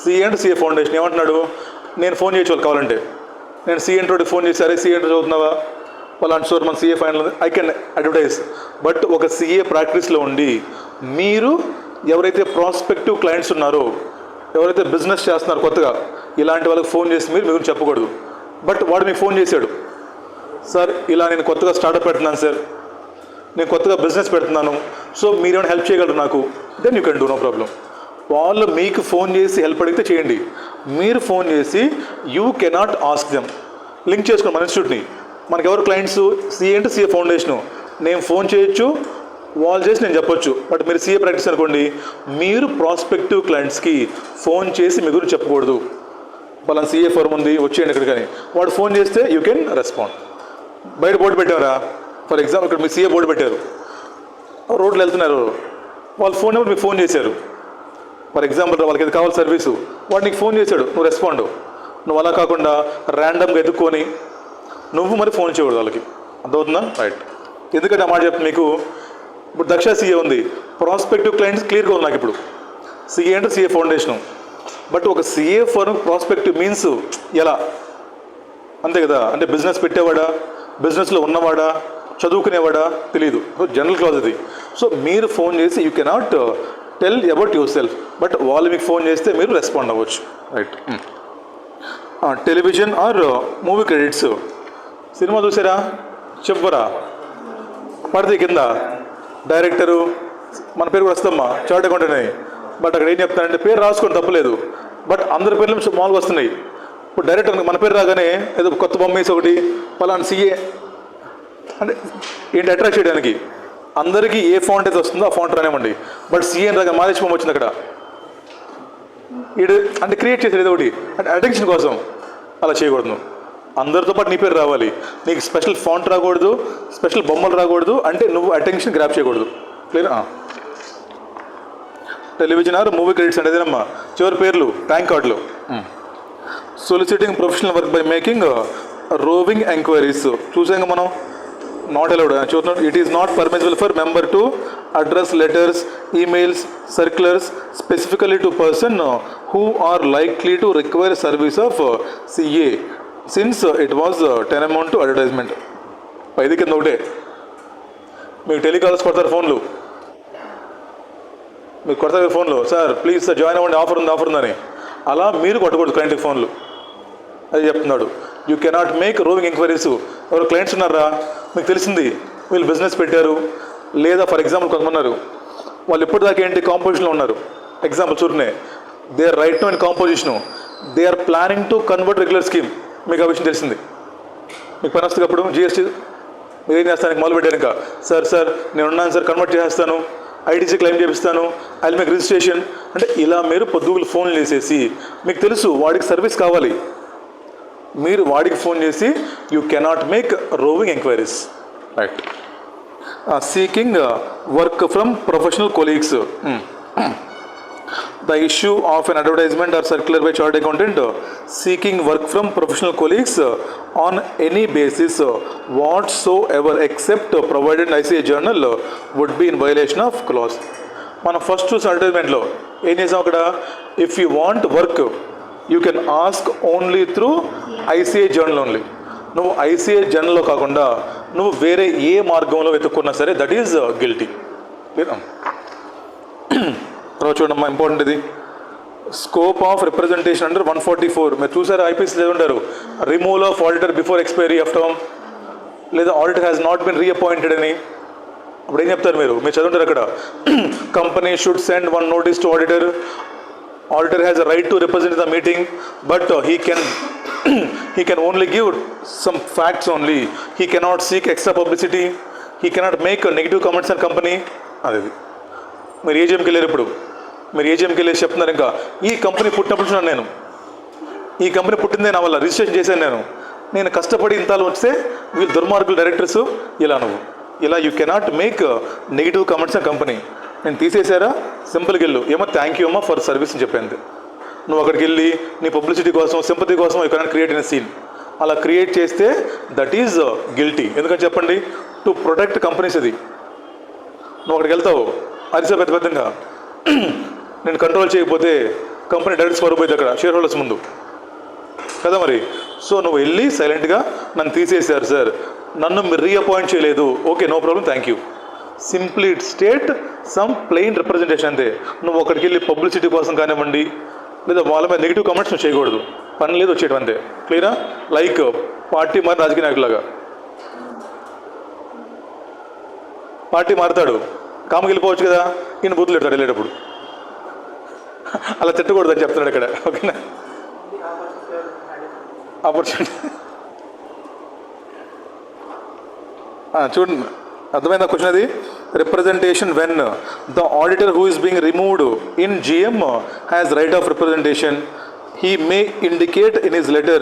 CA and CA foundation ఏమంటున్నాడు? నేను ఫోన్ చేయొచ్చు వాళ్ళు కావాలంటే. నేను సిఏ ఇంట్రోడికి ఫోన్ చేసి, అరే సిఏ ఇంట్రో చదువుతున్నావా, వాళ్ళంటి స్టోర్ మన CA final, I can advertise. But ఒక సిఏ ప్రాక్టీస్లో ఉండి మీరు ఎవరైతే ప్రాస్పెక్టివ్ క్లయింట్స్ ఉన్నారో, ఎవరైతే బిజినెస్ చేస్తున్నారు కొత్తగా, ఇలాంటి వాళ్ళకి ఫోన్ చేసి మీరు గురించి చెప్పకూడదు. బట్ వాడు మీకు ఫోన్ చేశాడు, సార్ ఇలా నేను కొత్తగా స్టార్ట్అప్ పెడుతున్నాను సార్, నేను కొత్తగా బిజినెస్ పెడుతున్నాను, సో మీరేమైనా హెల్ప్ చేయగలరు నాకు, then you can do, no problem. వాళ్ళు మీకు ఫోన్ చేసి హెల్ప్ అడిగితే చేయండి. మీరు ఫోన్ చేసి you cannot ask them. Link చేసుకోండి మన ఇన్స్టిట్యూట్ని. మనకి ఎవరు క్లయింట్స్? సిఏ అంటే సిఏ ఫౌండేషను. నేను ఫోన్ చేయొచ్చు, వాళ్ళు చేసి నేను చెప్పొచ్చు. బట్ మీరు సిఏ ప్రాక్టీస్ అనుకోండి, మీరు ప్రాస్పెక్టివ్ క్లయింట్స్కి ఫోన్ చేసి మీ గురించి చెప్పకూడదు. వాళ్ళ సిఏ ఫర్మ్ ఉంది వచ్చేయండి ఇక్కడ, కానీ వాడు ఫోన్ చేస్తే యూ కెన్ రెస్పాండ్. బయట బోర్డు పెట్టారా? ఫర్ ఎగ్జాంపుల్ ఇక్కడ మీ సిఏ బోర్డు పెట్టారు, రోడ్లు వెళ్తున్నారు, వాళ్ళ ఫోన్ నెంబర్ మీకు ఫోన్ చేశారు. ఫర్ ఎగ్జాంపుల్ వాళ్ళకి ఏది కావాలి సర్వీసు, వాడు నీకు ఫోన్ చేశాడు, నువ్వు రెస్పాండ్. నువ్వు అలా కాకుండా ర్యాండమ్గా ఎదుక్కొని నువ్వు మరి ఫోన్ చేయకూడదు వాళ్ళకి. అర్థమవుతుందా? రైట్. ఎందుకంటే ఆ మాట చెప్తాను మీకు. ఇప్పుడు దక్ష సిఏ ఉంది, ప్రాస్పెక్టివ్ క్లయింట్స్ క్లియర్గా ఉంది నాకు. ఇప్పుడు సిఏ అంటే సిఏ ఫౌండేషను. బట్ ఒక సిఏ ఫర్ ప్రాస్పెక్టివ్ మీన్స్ ఎలా? అంతే కదా. అంటే బిజినెస్ పెట్టేవాడా, బిజినెస్లో ఉన్నవాడా, చదువుకునేవాడా తెలియదు. జనరల్ క్లాజ్ అది. సో మీరు ఫోన్ చేసి you cannot tell about yourself, but వాళ్ళు మీకు ఫోన్ చేస్తే మీరు రెస్పాండ్ అవ్వచ్చు. Right. Television or movie credits. Cinema చూసారా? చెప్పరా? పడితే కింద డైరెక్టరు మన పేరు కూడా వస్తామ్మా, చార్ట్ అకౌంట్ అని. బట్ అక్కడ ఏం చెప్తానంటే పేరు రాసుకొని తప్పలేదు, బట్ అందరి పేర్లు మామూలుగా వస్తున్నాయి. ఇప్పుడు డైరెక్టర్ మన పేరు రాగానే ఏదో కొత్త బొమ్మ వేసి ఒకటి పలానా సిఏ అంటే ఏంటి అట్రాక్ట్ చేయడానికి. అందరికీ ఏ ఫాంట్ అయితే వస్తుందో ఆ ఫాంట్ రానివ్వండి, బట్ సిఏ రాగా మాదేశ్ బొమ్మ వచ్చింది అక్కడ. ఇది అంటే క్రియేట్ చేసేది ఏదో ఒకటి అంటే అటెన్షన్ కోసం. అలా చేయకూడదు. అందరితో పాటు నీ పేరు రావాలి. నీకు స్పెషల్ ఫాంట్ రాకూడదు, స్పెషల్ బొమ్మలు రాకూడదు, అంటే నువ్వు అటెన్షన్ గ్రాప్ చేయకూడదు. Clear? Television or movie credits అంటే అదేనమ్మా చివరి పేర్లు ట్యాంక్ కార్డులు. Soliciting professional work by making roving enquiries. చూసాక మనం నాట్ అలౌడ్ చూస్తున్నాం. It is not permissible for member to address letters, emails, circulars specifically to person who are likely to require service of CA since it was tantamount to advertisement. పైది కింద ఒకటే. మీకు టెలికాల్స్ కొడతారు ఫోన్లు, మీకు కొడతారు ఫోన్లు, సార్ ప్లీజ్ సార్ జాయిన్ అవ్వండి, ఆఫర్ ఉందని. అలా మీరు కొట్టకూడదు క్లయింట్కి ఫోన్లు. అది చెప్తున్నాడు. You cannot make roving enquiries. ఎవరు క్లయింట్స్ ఉన్నారా, మీకు తెలిసింది వీళ్ళు బిజినెస్ పెట్టారు, లేదా ఫర్ ఎగ్జాంపుల్ కొంతమంది ఉన్నారు, వాళ్ళు ఇప్పటిదాకా ఏంటి కాంపోజిషన్లో ఉన్నారు. ఎగ్జాంపుల్ చూడనే they are right now in composition, they are planning to convert regular scheme. మీకు ఆ విషయం తెలిసింది. మీకు పని వస్తుంది అప్పుడు జిఎస్టీ మీరు ఏం చేస్తాను మొదలు పెట్టారు. ఇంకా సార్ నేను ఉన్నాను సార్ కన్వర్ట్ చేస్తాను, ఐటీసీ క్లెయిమ్ చేపిస్తాను, ఐ మేక్ రిజిస్ట్రేషన్ అంటే ఇలా మీరు పొద్దుగులు ఫోన్లు చేసేసి, మీకు తెలుసు వాడికి సర్వీస్ కావాలి, మీరు వాడికి ఫోన్ చేసి you cannot make roving enquiries. Right. Seeking work from professional colleagues. The issue of an advertisement or circular by chartered accountant seeking work from professional colleagues on any basis whatsoever except provided in ICA journal would be in violation of clause. మనం first చూసిన అడ్వర్టైజ్మెంట్లో ఏం చేసాం అక్కడ, if you want work you can ask only through ICI journal only. నువ్వు ICI జర్నల్లో కాకుండా నువ్వు వేరే ఏ మార్గంలో వెతుక్కున్నా సరే దట్ ఈజ్ గిల్టీ. తర్వాత చూడమ్మా ఇంపార్టెంట్ ఇది, స్కోప్ ఆఫ్ రిప్రజెంటేషన్ అండర్ 144. మీరు చూసారు ఐపీఎస్ చదువుంటారు, removal of auditor before expiry of term, లేదా auditor has not been reappointed అని. అప్పుడు ఏం చెప్తారు మీరు చదువుంటారు అక్కడ, company should send one notice to auditor, auditor has a right to represent the meeting but he can only give some facts only, he cannot seek extra publicity, he cannot make negative comments on company. అది మీరు ఏజీఎంకి వెళ్ళారు, ఇప్పుడు మీరు ఏజీఎంకి వెళ్ళేసి చెప్తున్నారు, ఇంకా ఈ company పుట్టినప్పుడు చూడండి, నేను ఈ కంపెనీ పుట్టిందే నా వల్ల రిజిస్ట్రేషన్ చేశాను, నేను కష్టపడి ఇంతలో వస్తే వీళ్ళు దుర్మార్గులు డైరెక్టర్స్, ఇలా నువ్వు ఇలా you cannot make negative comments on company. నేను తీసేశారా, సింపుల్గా వెళ్ళు, ఏమో థ్యాంక్ యూ అమ్మా ఫర్ సర్వీస్ అని చెప్పింది. నువ్వు అక్కడికి వెళ్ళి నీ పబ్లిసిటీ కోసం సింపతి కోసం you cannot create in scene, అలా క్రియేట్ చేస్తే దట్ ఈజ్ గిల్టీ. ఎందుకని చెప్పండి, టు ప్రొటెక్ట్ కంపెనీస్. ఇది నువ్వు అక్కడికి వెళ్తావు అరిసే పెద్ద పెద్దగా, నేను కంట్రోల్ చేయకపోతే కంపెనీ డైరెక్ట్స్ పడిపోయింది అక్కడ షేర్ హోల్డర్స్ ముందు కదా మరి. సో నువ్వు వెళ్ళి సైలెంట్గా నన్ను తీసేశారు సార్, నన్ను మీరు రీఅపాయింట్ చేయలేదు, okay no problem thank you, simply state some plain representation అంతే. నువ్వు అక్కడికి వెళ్ళి పబ్లిసిటీ కోసం కానివ్వండి లేదా వాళ్ళ మీద నెగిటివ్ కామెంట్స్ నువ్వు చేయకూడదు, పని లేదు వచ్చేయడం అంతే. క్లియరా? లైక్ పార్టీ మారి రాజకీయ నాయకులాగా, పార్టీ మారుతాడు కామకి వెళ్ళిపోవచ్చు కదా, ఈయన బూతులు పెడతాడు వెళ్ళేటప్పుడు, అలా తిట్టకూడదు అని చెప్తున్నాడు ఇక్కడ. ఓకేనా? ఆపర్చునిటీ చూడండి, అర్థమైందా క్వశ్చన్ అది? Representation when the auditor who is being removed in GM has right of representation. He may indicate in his letter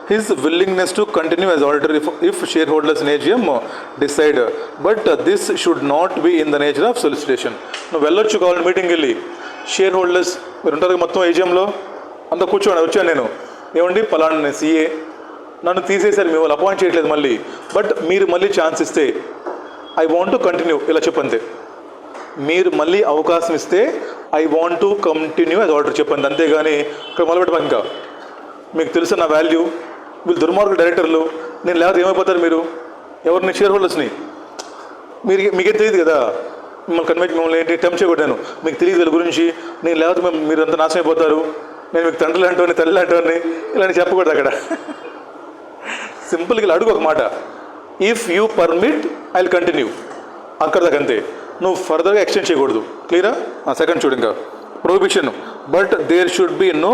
his willingness to continue as auditor if shareholders in AGM decide, but this should not be in the nature of solicitation. నువ్వు వెళ్ళొచ్చు కావాలని మీటింగ్కి వెళ్ళి, share holders మీరు ఉంటారు మొత్తం ఏజిఎంలో అంతా కూర్చోండి, వచ్చాను నేను, ఏమండి పలానా సీఏ నన్ను తీసేశారు, మీ వాళ్ళు అపాయింట్ చేయట్లేదు మళ్ళీ, బట్ మీరు మళ్ళీ ఛాన్స్ ఇస్తే ఐ వాంట్ టు కంటిన్యూ, ఇలా చెప్పంతే. మీరు మళ్ళీ అవకాశం ఇస్తే ఐ వాంట్ టు కంటిన్యూ అది ఆర్డర్ చెప్పండి, అంతేగాని ఇక్కడ మొదలుపెట్టమా. ఇంకా మీకు తెలుసు నా వాల్యూ, వీళ్ళు దుర్మార్గులు డైరెక్టర్లు, నేను లేకపోతే ఏమైపోతారు మీరు, ఎవరిని షేర్ హోల్డర్స్ని, మీకేం తెలియదు కదా, మిమ్మల్ని ఏంటి టెంప్ చేయకూడదు, మీకు తెలియదు వీళ్ళ గురించి, నేను లేకపోతే మీరు అంతా నాశనం అయిపోతారు, నేను మీకు తండ్రి లాంటివాడిని తల్లి లాంటివాడిని ఇలా చెప్పకూడదు అక్కడ. సింపుల్గా ఇలా అడుగు ఒక మాట, if you permit I will continue, అక్కడ దాకా అంతే, నువ్వు ఫర్దర్గా ఎక్స్టెండ్ చేయకూడదు. క్లియరా? సెకండ్ చూడు, ఇంకా prohibition, but there should be no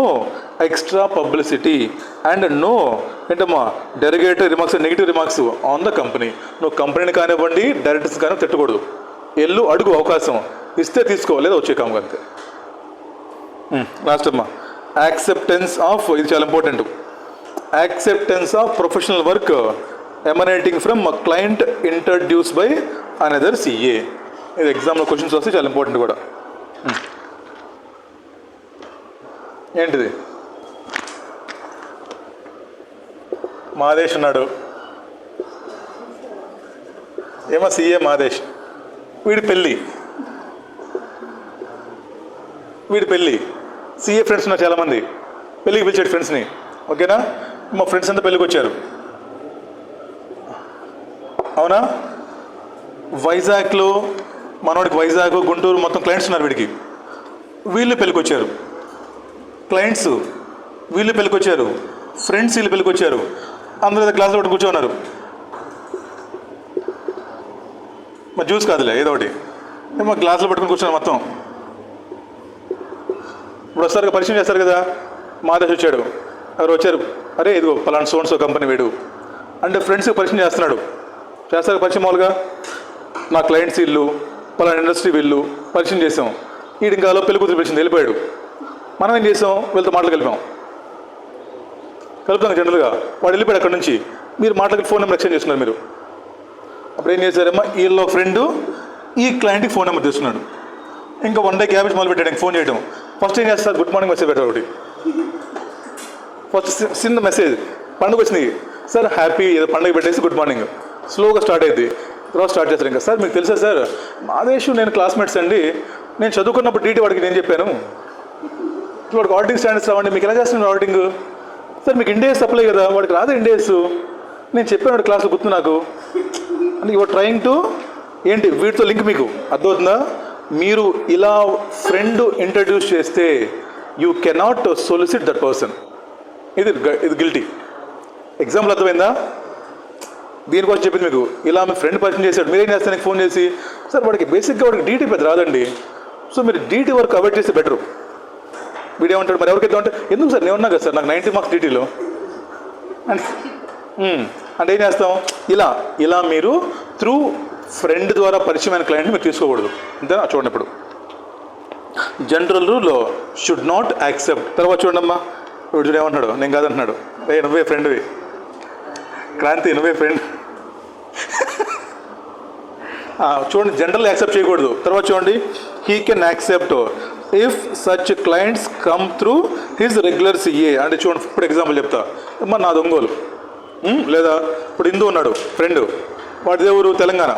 extra publicity and no ఏంటమ్మా derogative remarks, negative remarks on the company. నువ్వు కంపెనీని కానివ్వండి డైరెక్టర్స్ కానీ తిట్టకూడదు, ఎల్లు అడుగు, అవకాశం ఇస్తే తీసుకో, లేదా వచ్చే కాము అంతే. లాస్ట్ అమ్మా, యాక్సెప్టెన్స్ ఆఫ్, ఇది చాలా important, acceptance of professional work emanating from client introduce by another CA. ఇది ఎగ్జామ్లో క్వశ్చన్స్ వస్తే చాలా ఇంపార్టెంట్ కూడా. ఏంటిది? మాదేశ్ ఉన్నాడు, ఏమో సిఏ మాదేశ్, వీడి పెళ్ళి సిఏ ఫ్రెండ్స్ ఉన్నారు చాలామంది, పెళ్ళికి పిలిచాడు ఫ్రెండ్స్ని, ఓకేనా? మా ఫ్రెండ్స్ అంతా పెళ్ళికి వచ్చారు, అవునా? వైజాగ్లో మనవాడికి వైజాగ్ గుంటూరు మొత్తం క్లయింట్స్ ఉన్నారు వీడికి, వీళ్ళు పెళ్ళికొచ్చారు, క్లయింట్స్ వీళ్ళు పెళ్ళికొచ్చారు, ఫ్రెండ్స్ వీళ్ళు పెళ్ళికొచ్చారు, అందరూ క్లాస్లో ఒకటి కూర్చోన్నారు, మరి జ్యూస్ కాదులే ఏదో ఒకటి ఏమో గ్లాసులో పట్టుకుని కూర్చున్నారు మొత్తం. ఇప్పుడు వస్తారు పరిచయం చేస్తారు కదా, మాదేశ్ వచ్చాడు, ఎవరు వచ్చారు, అరే ఇదిగో పలానా సోన్సో కంపెనీ వీడు అంటే ఫ్రెండ్స్కి పరిచయం చేస్తాడు, పరిచయం మామూలుగా నా క్లయింట్స్ ఇల్లు పలానా ఇండస్ట్రీ వెళ్ళు పరిచయం చేసాం, వీడి ఇంకా పెళ్లి కూతురు పిలిచింది వెళ్ళిపోయాడు. మనం ఏం చేసాం, వీళ్ళతో మాటలు కలుపుతాం జనరల్గా. వాడు వెళ్ళిపోయాడు అక్కడ నుంచి, మీరు మాటలకి ఫోన్ నెంబర్ ఎక్స్చేంజ్ చేస్తున్నారు. మీరు అప్పుడు ఏం చేశారమ్మా, వీళ్ళ ఫ్రెండ్ ఈ క్లయింట్కి ఫోన్ నెంబర్ తీసుకున్నాడు. ఇంకా 1 డే క్యాబేజ్ మొదలు పెట్టాడు ఫోన్ చేయడం. ఫస్ట్ ఏం చేస్తారు, గుడ్ మార్నింగ్ మెసేజ్ పెట్టాడు ఒకటి. ఫస్ట్ చిన్న మెసేజ్, పండుగ వచ్చింది సార్ హ్యాపీ ఏదో పండుగ పెట్టేసి గుడ్ మార్నింగ్ స్లోగా స్టార్ట్ అయ్యింది. తర్వాత స్టార్ట్ చేస్తారు ఇంకా, సార్ మీకు తెలుసా సార్ మాదేశు నేను క్లాస్మేట్స్ అండి, నేను చదువుకున్నప్పుడు టీటీ వాడికి నేను చెప్పాను, వాడికి ఆడిటింగ్ స్టాండర్డ్స్ రావండి, మీకు ఎలా చేస్తున్నాడు ఆడిటింగ్ సార్, మీకు ఇండియస్ సప్లై కదా, వాడికి రాదు ఇండియస్, నేను చెప్పాను వాడి క్లాస్లో గుర్తు నాకు అని. యువర్ ట్రయింగ్ టు ఏంటి వీటితో లింక్ మీకు అర్థమవుతుందా? మీరు ఇలా ఫ్రెండ్ ఇంట్రడ్యూస్ చేస్తే you cannot solicit that person. ఇది గిల్టీ. ఎగ్జాంపుల్ అర్థమైందా? దీనికోసం చెప్పింది మీకు. ఇలా మీ ఫ్రెండ్ పరిచయం చేశాడు, మీరేం చేస్తారు, నాకు ఫోన్ చేసి సార్ వాడికి బేసిక్గా వాడికి డీటీ పెద్ద రాదండి, సో మీరు డీటీ వర్క్ అవాయిడ్ చేస్తే బెటరు. వీడేమంటాడు, మరి ఎవరికైతే అంటే ఎందుకు సార్ నేను ఉన్నా కదా సార్ నాకు 90 మార్క్స్ డీటీలో అంటే ఏం చేస్తాం, ఇలా మీరు త్రూ ఫ్రెండ్ ద్వారా పరిచయమైన క్లయింట్ని మీరు తీసుకోకూడదు. అంతేనా? చూడండి ఇప్పుడు general rule should not accept. తర్వాత చూడమ్మా, వీడు ఏమంటున్నాడు, నేను కాదంటున్నాడు, నువ్వే ఫ్రెండ్వి క్రాంతి, నువ్వే ఫ్రెండ్. చూడండి, జనరల్ యాక్సెప్ట్ చేయకూడదు. తర్వాత చూడండి, he can accept if such clients come through his regular CA. అంటే చూడండి, ఇప్పుడు ఎగ్జాంపుల్ చెప్తా. అమ్మా నా ఒంగోలు, లేదా ఇప్పుడు హిందూ ఉన్నాడు ఫ్రెండ్, వాడి ఊరు తెలంగాణ.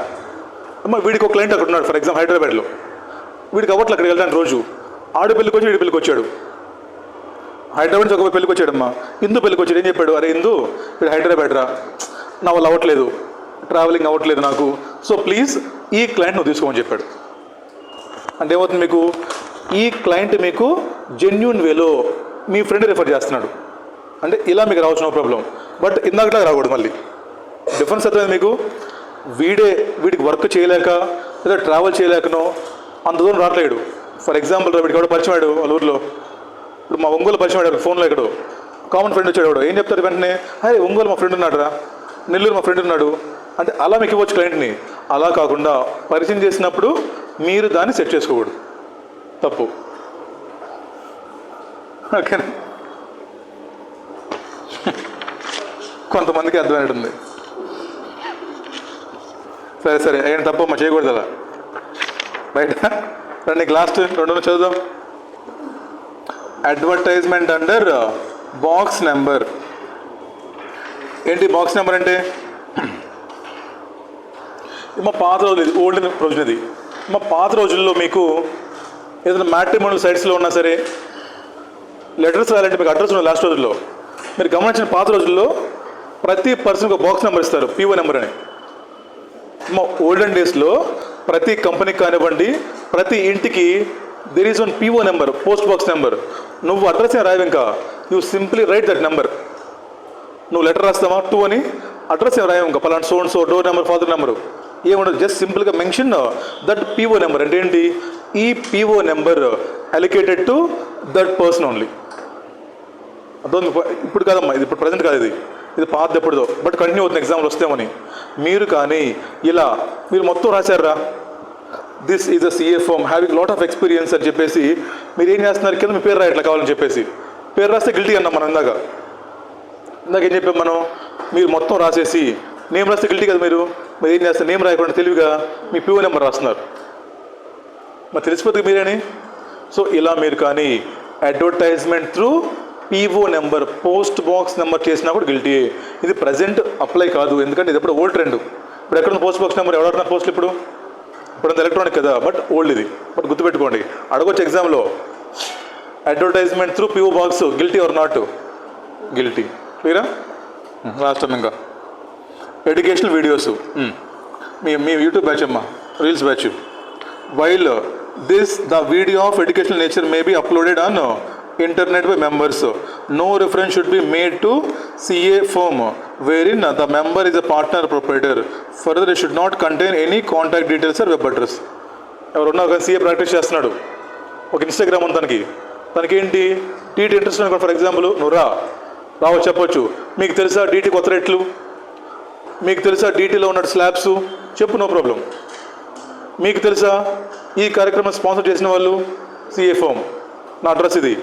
అమ్మ వీడికి ఒక క్లయింట్ అక్కడ ఉన్నాడు ఫర్ ఎగ్జాంపుల్ హైదరాబాద్లో, వీడికి అవ్వట్లు అక్కడికి వెళ్ళడానికి రోజు ఆడు పెళ్ళికి వచ్చి వీడి పెళ్ళికి వచ్చాడు. హైదరాబాద్ నుంచి ఒక పెళ్ళికి వచ్చాడమ్మా, హిందూ పెళ్ళికి వచ్చాడు. ఏం చెప్పాడు, అరే హిందూ వీడు హైదరాబాద్ రా, నా వల్ల అవ్వట్లేదు, ట్రావెలింగ్ అవ్వట్లేదు నాకు, సో ప్లీజ్ ఈ క్లయింట్ నువ్వు తీసుకోమని చెప్పాడు. అంటే ఏమవుతుంది మీకు, ఈ క్లయింట్ మీకు జెన్యూన్ వేలో మీ ఫ్రెండ్ రిఫర్ చేస్తున్నాడు. అంటే ఇలా మీకు రావచ్చు, నో ప్రాబ్లం. బట్ ఇందాకలా రాకూడదు. మళ్ళీ డిఫరెన్స్ అర్థమైంది మీకు. వీడికి వర్క్ చేయలేక లేదా ట్రావెల్ చేయలేకనో అంత దూరం రావట్లేడు. ఫర్ ఎగ్జాంపుల్ వీడికి ఎవడో పరిచయం అయ్యాడు వాళ్ళ ఊర్లో, ఇప్పుడు మా ఒంగోలు పరిచయం అయ్యాడు ఫోన్లో, ఎక్కడో కామన్ ఫ్రెండ్ వచ్చాడు. ఎవడో ఏం చెప్తారు వెంటనే, అరే ఒంగోలు మా ఫ్రెండ్ ఉన్నాడు రా, నెల్లూరు మా ఫ్రెండ్ ఉన్నాడు అంటే అలా మీకు ఇవ్వచ్చు క్లయింట్ని. అలా కాకుండా పరిచయం చేసినప్పుడు మీరు దాన్ని సెట్ చేసుకోకూడదు, తప్పు. ఓకేనా? కొంతమందికి అర్థమైనట్టుంది. సరే అయిన తప్పు అమ్మా, చేయకూడదు అలా. రైట్ రండి, లాస్ట్ 2 చదువుదాం. Advertisement under box number. ఏంటి బాక్స్ నెంబర్ అంటే? మా పాత రోజులు, ఇది ఓల్డ్ ప్రొవిజన్. ఇది మా పాత రోజుల్లో మీకు ఏదైనా మ్యాట్రిమోనియల్ సైట్స్లో ఉన్నా సరే లెటర్స్ రాయాలంటే మీకు అడ్రస్ ఉన్న లాస్ట్ రోజుల్లో మీరు గమనించిన పాత రోజుల్లో ప్రతి పర్సన్కి ఒక బాక్స్ నెంబర్ ఇస్తారు, పిఓ నెంబర్ అని. మా ఓల్డెన్ డేస్లో ప్రతి కంపెనీకి కానివ్వండి, ప్రతి ఇంటికి there is one PO number, post box number. నువ్వు అడ్రస్ ఏం రాయవు, ఇంకా you simply right that number. నువ్వు లెటర్ రాస్తావా 2 అని, అడ్రస్ ఏం రాయవు, ఇంకా పలానా so door number, father number ఏముండదు. జస్ట్ సింపుల్గా మెన్షన్ దట్ పిఓ నెంబర్. అంటే ఏంటి, ఈ PO number అలికేటెడ్ to that person only. అర్థం? ఇప్పుడు కాదమ్మా, ఇది ఇప్పుడు ప్రజెంట్ కాదు, ఇది పాత ఎప్పుడుదో, బట్ కంటిన్యూ అవుతుంది ఎగ్జామ్లు వస్తామని. మీరు కానీ ఇలా మీరు మొత్తం రాశారా, this is a CA firm having lot of experience అని చెప్పేసి మీరు ఏం చేస్తున్నారు, కింద మీ పేరు రాయట్లా కావాలని చెప్పేసి. పేరు రాస్తే గిల్టీ అన్నాం మనం. ఇందాక ఏం చెప్పాం మనం, మీరు మొత్తం రాసేసి నేమ్ రాస్తే గిల్టీ కదా. మీరు ఏం చేస్తారు, నేమ్ రాయకుండా తెలివిగా మీ పిఓ నెంబర్ రాస్తున్నారు, మరి తెలిసిపోతుంది మీరేని. సో ఇలా మీరు కానీ advertisement through PO number, post box number చేసినా కూడా గిల్టీ. ఇది ప్రజెంట్ అప్లై కాదు, ఎందుకంటే ఇది ఎప్పుడు ఓల్డ్ ట్రెండ్. ఇప్పుడు ఎక్కడ పోస్ట్ బాక్స్ నెంబర్ ఎవరు పోస్టులు ఇప్పుడు అంత ఎలక్ట్రానిక్ కదా, బట్ ఓల్డ్ ఇది. బట్ గుర్తుపెట్టుకోండి, అడగొచ్చు ఎగ్జామ్లో, advertisement through PO box guilty or not guilty. క్లియరా? లాస్ట్ టైం ఇంకా ఎడ్యుకేషనల్ వీడియోస్, మీ యూట్యూబ్ బ్యాచ్ అమ్మా, reels batch. While this the video of educational nature may be uploaded on internet by members. No reference should be made to CA firm wherein the member is a partner or proprietor. Further, it should not contain any contact details or web address. ఎవరున్నా ఒక CA practice చేస్తున్నాడు, ఒక Instagram ఉంది తనకి ఏంటి TT interest అనుకో. For example నువ్వు రావచ్చు చెప్పొచ్చు, మీకు తెలుసా డీటీ కొత్త రేట్లు, మీకు తెలుసా డీటీలో ఉన్న స్లాబ్స్ చెప్పు, నో ప్రాబ్లం. మీకు తెలుసా ఈ కార్యక్రమం స్పాన్సర్ చేసిన వాళ్ళు? CA form. నా అడ్రస్ ఇది.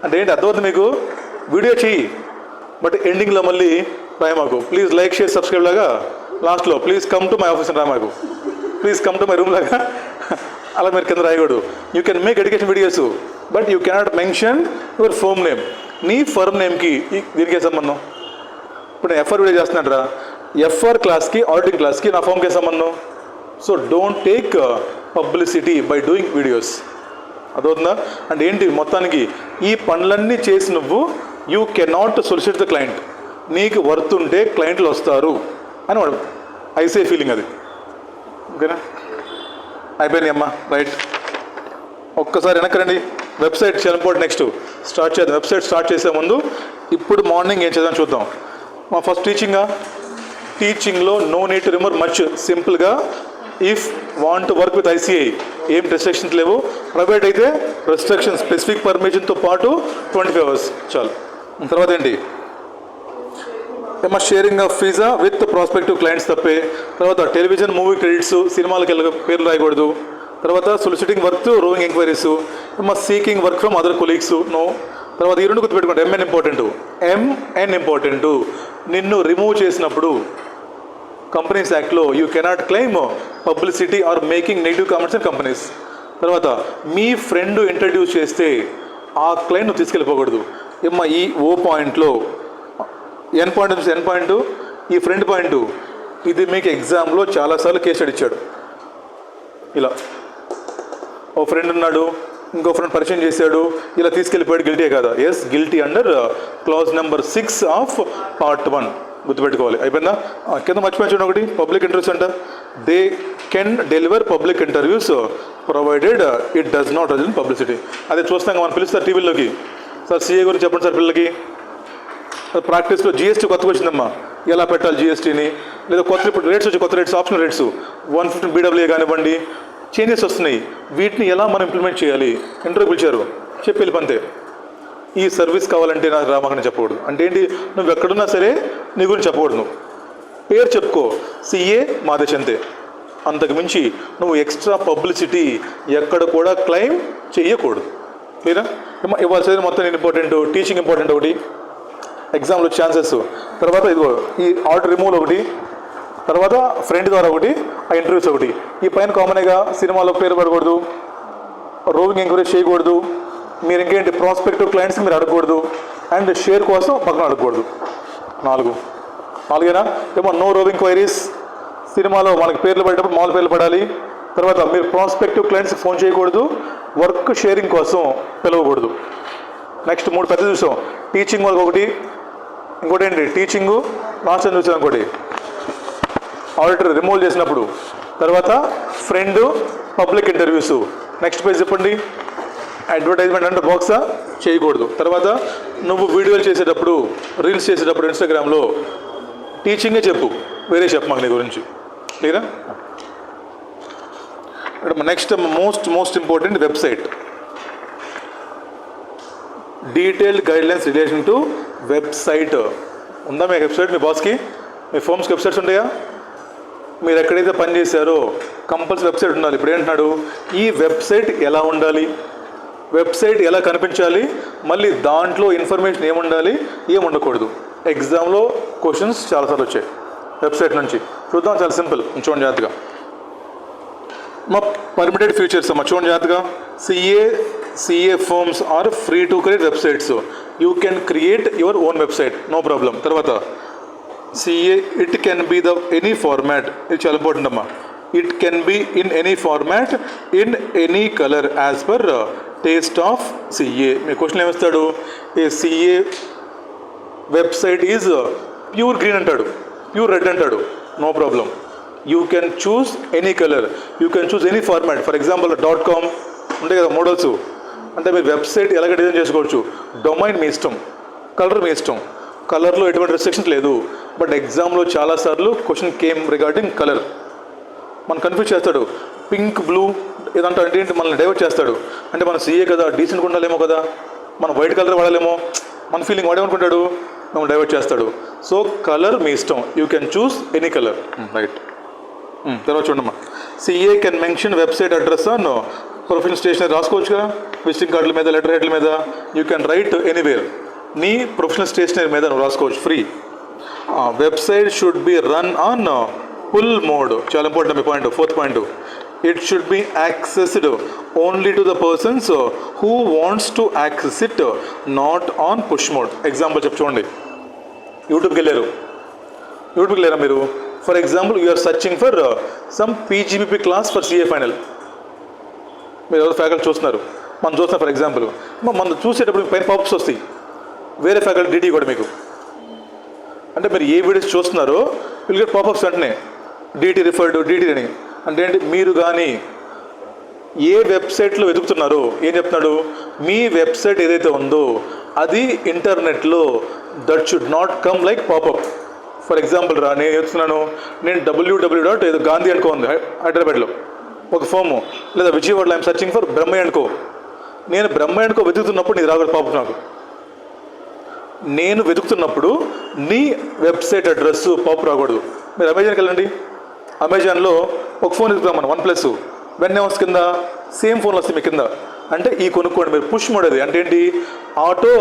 అంటే ఏంటి అర్థమవుతుంది మీకు? వీడియో చెయ్యి, బట్ ఎండింగ్లో మళ్ళీ రాయమాకు. ప్లీజ్ లైక్, షేర్, సబ్స్క్రైబ్ లాగా లాస్ట్లో please come to my office అని రామాకు. Please come to my room లాగా అలా మీరు కింద రాయకూడదు. You can make education videos, but you cannot mention your firm name. నీ ఫర్మ్ నేమ్కి దీనికే సంబంధం? ఇప్పుడు నేను ఎఫ్ఆర్ వీడియో చేస్తున్నాడు రా, ఎఫ్ఆర్ క్లాస్కి ఆడిటింగ్ క్లాస్కి నా ఫర్మ్కే సంబంధం. So don't take publicity by doing videos. అదవుతుందా? అంటే ఏంటి మొత్తానికి ఈ పనులన్నీ చేసి నువ్వు you cannot solicit the client. నీకు వర్త్ ఉంటే క్లయింట్లు వస్తారు అని వాడు ఐసే ఫీలింగ్ అది. ఓకేనా? అయిపోయింది అమ్మా, రైట్. ఒక్కసారి వెనక్కి వెబ్సైట్ చాలా ఇంపార్టెంట్. నెక్స్ట్ స్టార్ట్ చేద్దాం. వెబ్సైట్ స్టార్ట్ చేసే ముందు ఇప్పుడు మార్నింగ్ ఏం చేద్దాం చూద్దాం. మా ఫస్ట్ టీచింగ్లో no need to remember much. సింపుల్గా if want to work with ICI ఏం రెస్ట్రిక్షన్స్ లేవు. ప్రైవేట్ అయితే రెస్ట్రిక్షన్ స్పెసిఫిక్ పర్మిషన్తో పాటు 25 hours చాలు. తర్వాత ఏంటి? ఏమో షేరింగ్ ఆఫ్ ఫీజా విత్ ప్రాస్పెక్టివ్ క్లయింట్స్ తప్పే. తర్వాత టెలివిజన్ మూవీ క్రెడిట్స్, సినిమాలకు పేర్లు రాయకూడదు. తర్వాత సొలిసిటింగ్ వర్క్, రోయింగ్ ఎంక్వైరీస్, ఏమో seeking work from other colleagues, no. తర్వాత ఈ రెండు గుర్తుపెట్టుకోండి. ఎంఎన్ ఇంపార్టెంట్. నిన్ను రిమూవ్ చేసినప్పుడు కంపెనీస్ యాక్ట్లో you cannot claim publicity or making negative comments in companies. తర్వాత మీ ఫ్రెండ్ ఇంట్రడ్యూస్ చేస్తే ఆ క్లయింట్ నువ్వు తీసుకెళ్ళిపోకూడదు. ఏమ్మా ఈ ఓ పాయింట్లో ఎన్ పాయింట్ ఈ ఫ్రెండ్ పాయింట్, ఇది మీకు ఎగ్జామ్లో చాలాసార్లు కేసు అడిచాడు. ఇలా ఓ ఫ్రెండ్ ఉన్నాడు, ఇంకో ఫ్రెండ్ పరిచయం చేశాడు, ఇలా తీసుకెళ్ళిపోయాడు, గిల్టీ కదా? Yes, guilty under clause number 6 of Part 1. గుర్తుపెట్టుకోవాలి. అయిపోయిందా? కింద మర్చిపోయాను ఒకటి, పబ్లిక్ ఇంటర్వ్యూస్ అంట. They can deliver public interviews provided it does not result in publicity. అదే చూస్తాం మనం పిలుస్తారు టీవీలోకి, సార్ సిఏ గురించి చెప్పండి సార్ పిల్లలకి. ప్రాక్టీస్లో జిఎస్టీ కొత్తగా వచ్చిందమ్మా, ఎలా పెట్టాలి జిఎస్టీని, లేదా కొత్త ఇప్పుడు రేట్స్ వచ్చి కొత్త రేట్స్, ఆప్షనల్ రేట్స్ 115 BWA కానివ్వండి, చేంజెస్ వస్తున్నాయి. వీటిని ఎలా మనం ఇంప్లిమెంట్ చేయాలి? ఇంటర్వ్యూ పిలిచారు, చెప్పి వెళ్ళిపోతే. ఈ సర్వీస్ కావాలంటే నాకు రామాకని చెప్పకూడదు. అంటే ఏంటి? నువ్వు ఎక్కడున్నా సరే నీ గురించి చెప్పకూడదు. నువ్వు పేరు చెప్పుకో, సిఏ మాదేశ్ అంతే. అంతకు మించి నువ్వు ఎక్స్ట్రా పబ్లిసిటీ ఎక్కడ కూడా క్లెయిమ్ చేయకూడదు. క్లియరా? ఇవ్వాల్సింది మొత్తం ఇంపార్టెంట్. టీచింగ్ ఇంపార్టెంట్ ఒకటి, ఎగ్జామ్లో ఛాన్సెస్. తర్వాత ఇదిగో ఈ ఆర్డర్ రిమూవల్ ఒకటి, తర్వాత ఫ్రెండ్ ద్వారా ఒకటి, ఆ ఇంటర్వ్యూస్ ఒకటి. ఈ పైన కామన్గా సినిమాలో పేరు పడకూడదు, రోవింగ్ ఎంక్వైరీ చేయకూడదు, మీరు ఇంకేంటి ప్రాస్పెక్టివ్ క్లయింట్స్ మీరు అడగకూడదు, అండ్ షేర్ కోసం పక్కన అడగకూడదు. 4 ఏమో నో రోవింగ్ క్వైరీస్. సినిమాలో మనకి పేర్లు పడేటప్పుడు మామూలు పేర్లు పడాలి. తర్వాత మీరు ప్రాస్పెక్టివ్ క్లయింట్స్కి ఫోన్ చేయకూడదు, వర్క్ షేరింగ్ కోసం పిలవకూడదు. నెక్స్ట్ 3 పెద్ద చూసాం. టీచింగ్ వాళ్ళకి ఒకటి, ఇంకోటి ఏంటి టీచింగు లాస్ట్ టైం చూసాం, ఇంకోటి ఆడిటర్ రిమూవ్ చేసినప్పుడు, తర్వాత friend, public interviews. Next page చెప్పండి. అడ్వర్టైజ్మెంట్ అంటే బాక్సా చేయకూడదు. తర్వాత నువ్వు వీడియోలు చేసేటప్పుడు, రీల్స్ చేసేటప్పుడు ఇన్స్టాగ్రామ్లో టీచింగే చెప్పు, వేరే చెప్పు మాకు నీ గురించి. క్లియరా? Next most important website. Detailed guidelines relation to website. ఉందా మీ వెబ్సైట్? మీ బాస్కి, మీ ఫోమ్స్కి వెబ్సైట్స్ ఉంటాయా? మీరు ఎక్కడైతే పని చేశారో కంపల్సరీ వెబ్సైట్ ఉండాలి. ఇప్పుడు ఏంటున్నాడు, ఈ వెబ్సైట్ ఎలా ఉండాలి, వెబ్సైట్ ఎలా కనిపించాలి, మళ్ళీ దాంట్లో ఇన్ఫర్మేషన్ ఏముండాలి, ఏముండకూడదు. ఎగ్జామ్లో క్వశ్చన్స్ చాలాసార్లు వచ్చాయి వెబ్సైట్ నుంచి. చూద్దాం, చాలా సింపుల్. చూడండి జాగ్రత్తగా. మా పర్మిటెడ్ ఫీచర్స్ అమ్మా, చూడండి జాగ్రత్తగా. CA firms are free to create websites. You can create your own website, no problem. తర్వాత CA it can be the any format. ఇది చాలా ఇంపార్టెంట్ అమ్మా. It can be in any format, in any colour as per taste of CA. మీ question ఏమిస్తాడు? A CA website is pure green అంటాడు, pure red అంటాడు, no problem. You can choose any colour, you can choose any format. For example .com ఉంటాయి కదా models, అంటే మీరు website ఎలాగ design చేసుకోవచ్చు. డొమైన్ మీ ఇష్టం, కలర్ మీ ఇష్టం. కలర్లో ఎటువంటి రెస్ట్రిక్షన్స్ లేదు. బట్ ఎగ్జామ్లో చాలాసార్లు క్వశ్చన్ కేమ్ రిగార్డింగ్ కలర్. మనం కన్ఫ్యూజ్ చేస్తాడు, పింక్ బ్లూ ఏదంటే అంటే ఏంటి, మనల్ని డైవర్ట్ చేస్తాడు. అంటే మన సీఏ కదా, డీసెంట్గా ఉండాలేమో కదా, మనం వైట్ కలర్ వాడాలేమో, మన ఫీలింగ్ వాడేమనుకుంటాడు, మనం డైవర్ట్ చేస్తాడు. సో కలర్ మీ ఇష్టం, you can choose any colour, right. తర్వాత చూడమ్మా, CA can mention website address on professional stationery రాసుకోవచ్చు కదా, విజిటింగ్ కార్డుల మీద, లెటర్ హెడ్ల మీద, యూ కెన్ రైట్ ఎనీవేర్. నీ ప్రొఫెషనల్ స్టేషనరీ మీద నువ్వు రాసుకోవచ్చు free. Website should be run on pull mode, చాలా ఇంపార్టెంట్ మీ point, fourth point. It should be accessed only to the persons who wants to access it, not on push mode. Example చూడండి, యూట్యూబ్కి వెళ్ళారా మీరు? For example you're searching for some PGBP class for CA final. మీరు ఎవరు faculty చూస్తున్నారు, మనం చూస్తున్నాం. For example మనం చూసేటప్పుడు పైన పాప్స్ వస్తాయి, వేరే ఫ్యాకల్టీ డీటీ కూడా మీకు. అంటే మీరు ఏ వీడియోస్ చూస్తున్నారో విల్ గెట్ పాపప్స్ వెంటనే, డీటీ రిఫర్డ్, డీటీ అని. అంటే ఏంటి, మీరు కానీ ఏ వెబ్సైట్లో వెతుకుతున్నారో ఏం చెప్తున్నాడు, మీ వెబ్సైట్ ఏదైతే ఉందో అది ఇంటర్నెట్లో that should not come like popup. For example నేను చెప్తున్నాను, నేను www. ఏదో గాంధీ అనుకో ఉంది హైదరాబాద్లో ఒక ఫాము, లేదా విజయవాడలో ఐఎమ్ సర్చింగ్ ఫర్ బ్రహ్మయ్య అనుకో. నేను బ్రహ్మయ్య అనుకో వెతుకుతున్నప్పుడు నీకు రాకూడదు పాపప్. నాకు నేను వెతుకుతున్నప్పుడు నీ వెబ్సైట్ అడ్రస్ పాపప్ రాకూడదు. మీరు అమెజాన్కి వెళ్ళండి, అమెజాన్లో ఒక ఫోన్ వెతుకుతాం మనం, OnePlus. వెన్ అవర్స్ కింద సేమ్ ఫోన్లు వస్తాయి మీ కింద. అంటే ఈ కొనుక్కోండి మీరు, పుష్ మోడ్ అది. అంటే ఏంటి, ఆటో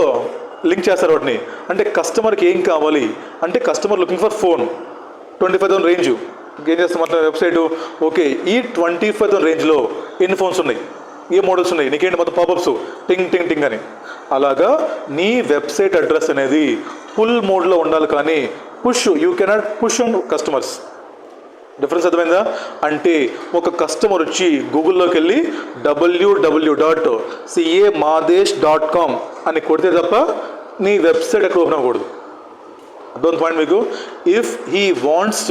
లింక్ చేస్తారు వాటిని. అంటే కస్టమర్కి ఏం కావాలి అంటే, customer looking for phone 25,000 range. ఏం చేస్తాం మొత్తం వెబ్సైట్, ఓకే ఈ 25,000 రేంజ్లో ఎన్ని ఫోన్స్ ఉన్నాయి, ఏ మోడల్స్ ఉన్నాయి, నీకేంటి మొత్తం పాపప్స్ టింగ్ టింగ్ టింగ్ అని. అలాగా నీ వెబ్సైట్ అడ్రస్ అనేది ఫుల్ మోడ్లో ఉండాలి, కానీ you cannot push on customers. Difference అర్థమైందా? అంటే ఒక కస్టమర్ వచ్చి గూగుల్లోకి వెళ్ళి www.camadesh.com అని కొడితే తప్ప నీ వెబ్సైట్ ఎక్కడ ఓపెన్ అవ్వకూడదు. అర్థం పాయింట్ మీకు? If he wants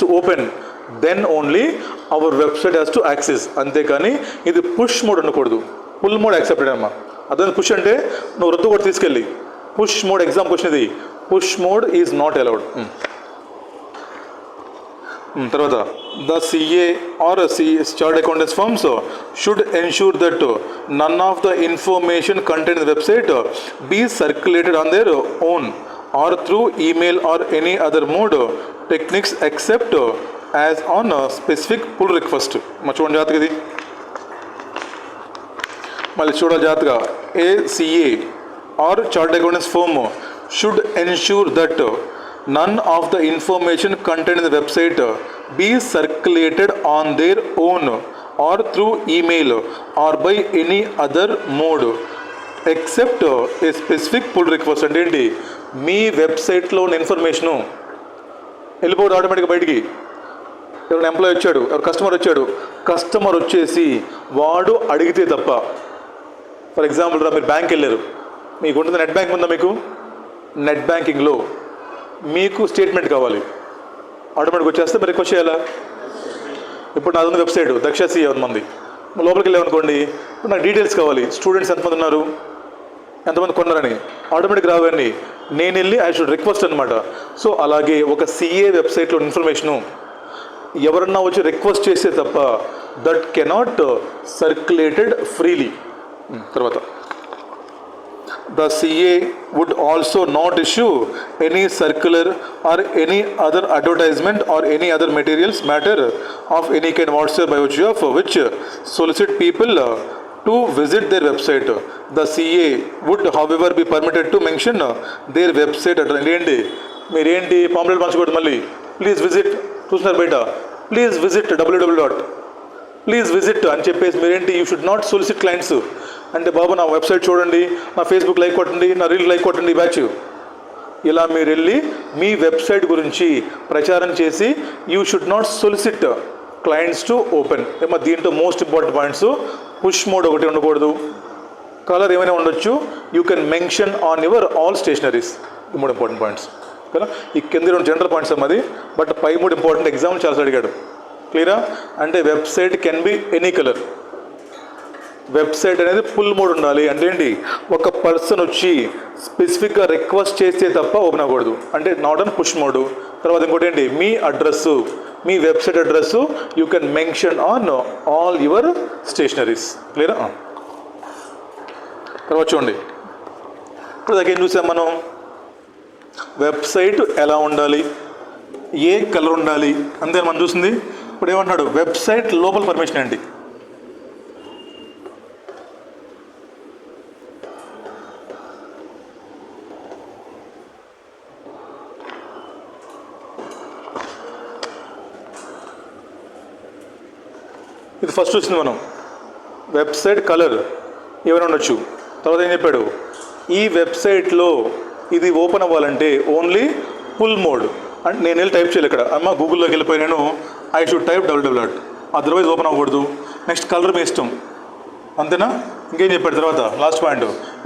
to open, then only our website has to access. అంతేకాని ఇది పుష్ మోడ్ ఉండకూడదు. పుల్ మోడ్ యాక్సెప్టెడ్ అమ్మా. అదే పుష్ అంటే నువ్వు రద్దు కూడా తీసుకెళ్ళి, పుష్ మోడ్ ఎగ్జామ్ క్వశ్చన్ ఇది, push mode is not allowed. తర్వాత the CA or chart accountants firms should ensure that none of the information content in the website be circulated on their own or through email or any other mode techniques except as on specific pull request. మరి చూడండి జాగ్రత్తగా ఇది, మళ్ళీ చూడాలి జాగ్రత్తగా. A CA or chart accountants firm should ensure that none of the information contained in the website be circulated on their own or through email or by any other mode except a specific pull request. అంటే ఏంటి, మీ వెబ్సైట్లో ఉన్న information వెళ్ళిపోవడం ఆటోమేటిక్గా బయటికి. ఎవరైనా employee వచ్చాడు, ఎవరు కస్టమర్ వచ్చేసి వాడు అడిగితే తప్ప. ఫర్ ఎగ్జాంపుల్ మీరు బ్యాంక్ వెళ్ళారు, మీకు ఉంటుంది నెట్ బ్యాంక్ ఉందా, మీకు నెట్ బ్యాంకింగ్లో మీకు స్టేట్మెంట్ కావాలి, ఆటోమేటిక్ వచ్చేస్తే మరి రిక్వెస్ట్ చేయాలా? ఇప్పుడు నాది ఉంది వెబ్సైట్ దక్ష సిఏ మంది, లోపలికి వెళ్ళామనుకోండి, ఇప్పుడు నాకు డీటెయిల్స్ కావాలి, స్టూడెంట్స్ ఎంతమంది ఉన్నారు, ఎంతమంది కొన్నారని ఆటోమేటిక్ రావని నేను వెళ్ళి ఐ షుడ్ రిక్వెస్ట్ అనమాట. సో అలాగే ఒక సిఏ వెబ్సైట్లో ఇన్ఫర్మేషను ఎవరన్నా వచ్చి రిక్వెస్ట్ చేస్తే తప్ప దట్ కెనాట్ సర్క్యులేటెడ్ ఫ్రీలీ. తర్వాత the CA would also not issue any circular or any other advertisement or any other matter of any kind whatsoever by virtue of which solicit people to visit their website. The CA would however be permitted to mention their website address. ఏంటి మీరేంటి pamphlet పంచకూడదు, మళ్ళీ please visit చూస్తున్నారు బయట, please visit please visit అని చెప్పేసి మీరేంటి, you should not solicit clients. అంటే బాబు నా వెబ్సైట్ చూడండి, నా ఫేస్బుక్ లైక్ కొట్టండి, నా రీల్ లైక్ కొట్టండి బ్యాచ్, ఇలా మీరు వెళ్ళి మీ వెబ్సైట్ గురించి ప్రచారం చేసి you should not solicit clients to open. ఏమో దీంట్లో most important points, push mode ఒకటి ఉండకూడదు, కలర్ ఏమైనా ఉండొచ్చు, you can mention on your all stationeries. ఈ 3 ఇంపార్టెంట్ పాయింట్స్ కదా. ఈ కింద 2 జనరల్ పాయింట్స్ అమ్మది, బట్ పై 3 ఇంపార్టెంట్ ఎగ్జామ్ చాలా అడిగాడు. క్లియరా? అంటే website can be any colour. Website అనేది ఫుల్ మోడ్ ఉండాలి. అంటే ఏంటి, ఒక పర్సన్ వచ్చి స్పెసిఫిక్గా రిక్వెస్ట్ చేస్తే తప్ప ఓపెన్ అవ్వకూడదు, అంటే నాట్ ఆన్ పుష్ మోడ్. తర్వాత ఇంకోటి ఏంటి, మీ అడ్రస్సు, మీ website address you can mention on all your stationeries. క్లియరా? తర్వాత చూడండి, ఇప్పుడు దాకా ఏం చూసాం మనం, వెబ్సైట్ ఎలా ఉండాలి, ఏ కలర్ ఉండాలి అంతే మనం చూసింది. ఇప్పుడు ఏమంటున్నాడు, వెబ్సైట్ లోపల పర్మిషన్ ఏంటి? ఇది ఫస్ట్ వచ్చింది మనం, వెబ్సైట్ కలర్ ఏమైనా ఉండొచ్చు. తర్వాత ఏం చెప్పాడు, ఈ వెబ్సైట్లో ఇది ఓపెన్ అవ్వాలంటే ఓన్లీ ఫుల్ మోడ్. అంటే నేను వెళ్ళి టైప్ చేయాలి ఇక్కడ, అమ్మ గూగుల్లోకి వెళ్ళిపోయి నేను I should type www, otherwise open అవ్వకూడదు. నెక్స్ట్ కలర్ మీ ఇష్టం, అంతేనా? ఇంకేం చెప్పాడు తర్వాత లాస్ట్ పాయింట్,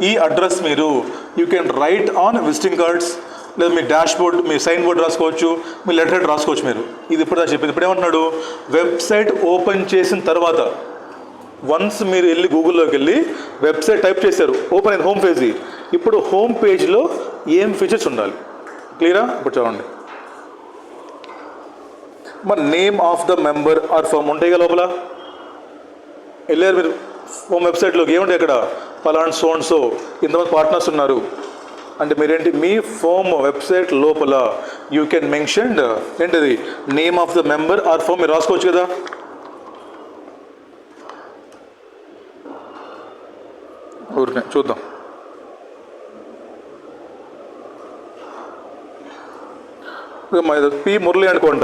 ఈ అడ్రస్ మీరు you can right on visiting cards, లేదా మీ డాష్ బోర్డ్, మీ సైన్ బోర్డ్ రాసుకోవచ్చు, మీ లెటర్ హెడ్ రాసుకోవచ్చు మీరు. ఇది ఇప్పుడు చెప్పింది. ఇప్పుడు ఏమంటున్నాడు, వెబ్సైట్ ఓపెన్ చేసిన తర్వాత వన్స్ మీరు వెళ్ళి గూగుల్లోకి వెళ్ళి వెబ్సైట్ టైప్ చేశారు, ఓపెన్ అయిన హోమ్ పేజీ. ఇప్పుడు హోమ్ పేజ్లో ఏం ఫీచర్స్ ఉండాలి, క్లియరా? ఇప్పుడు చూడండి, మరి name of the member or firm ఉంటాయి కదా లోపల. వెళ్ళారు మీరు హోమ్ వెబ్సైట్లోకి, ఏముంటాయి అక్కడ, ఫలానా సో అండ్ సో ఇంతమంది పార్ట్నర్స్ ఉన్నారు అంటే మీరేంటి, మీ ఫోమ్ వెబ్సైట్ లోపల యూ కెన్ మెన్షన్ ఏంటిది, name of the member or firm మీరు రాసుకోవచ్చు కదా. ఊరికే చూద్దాం. పి మురళి అనుకోంట,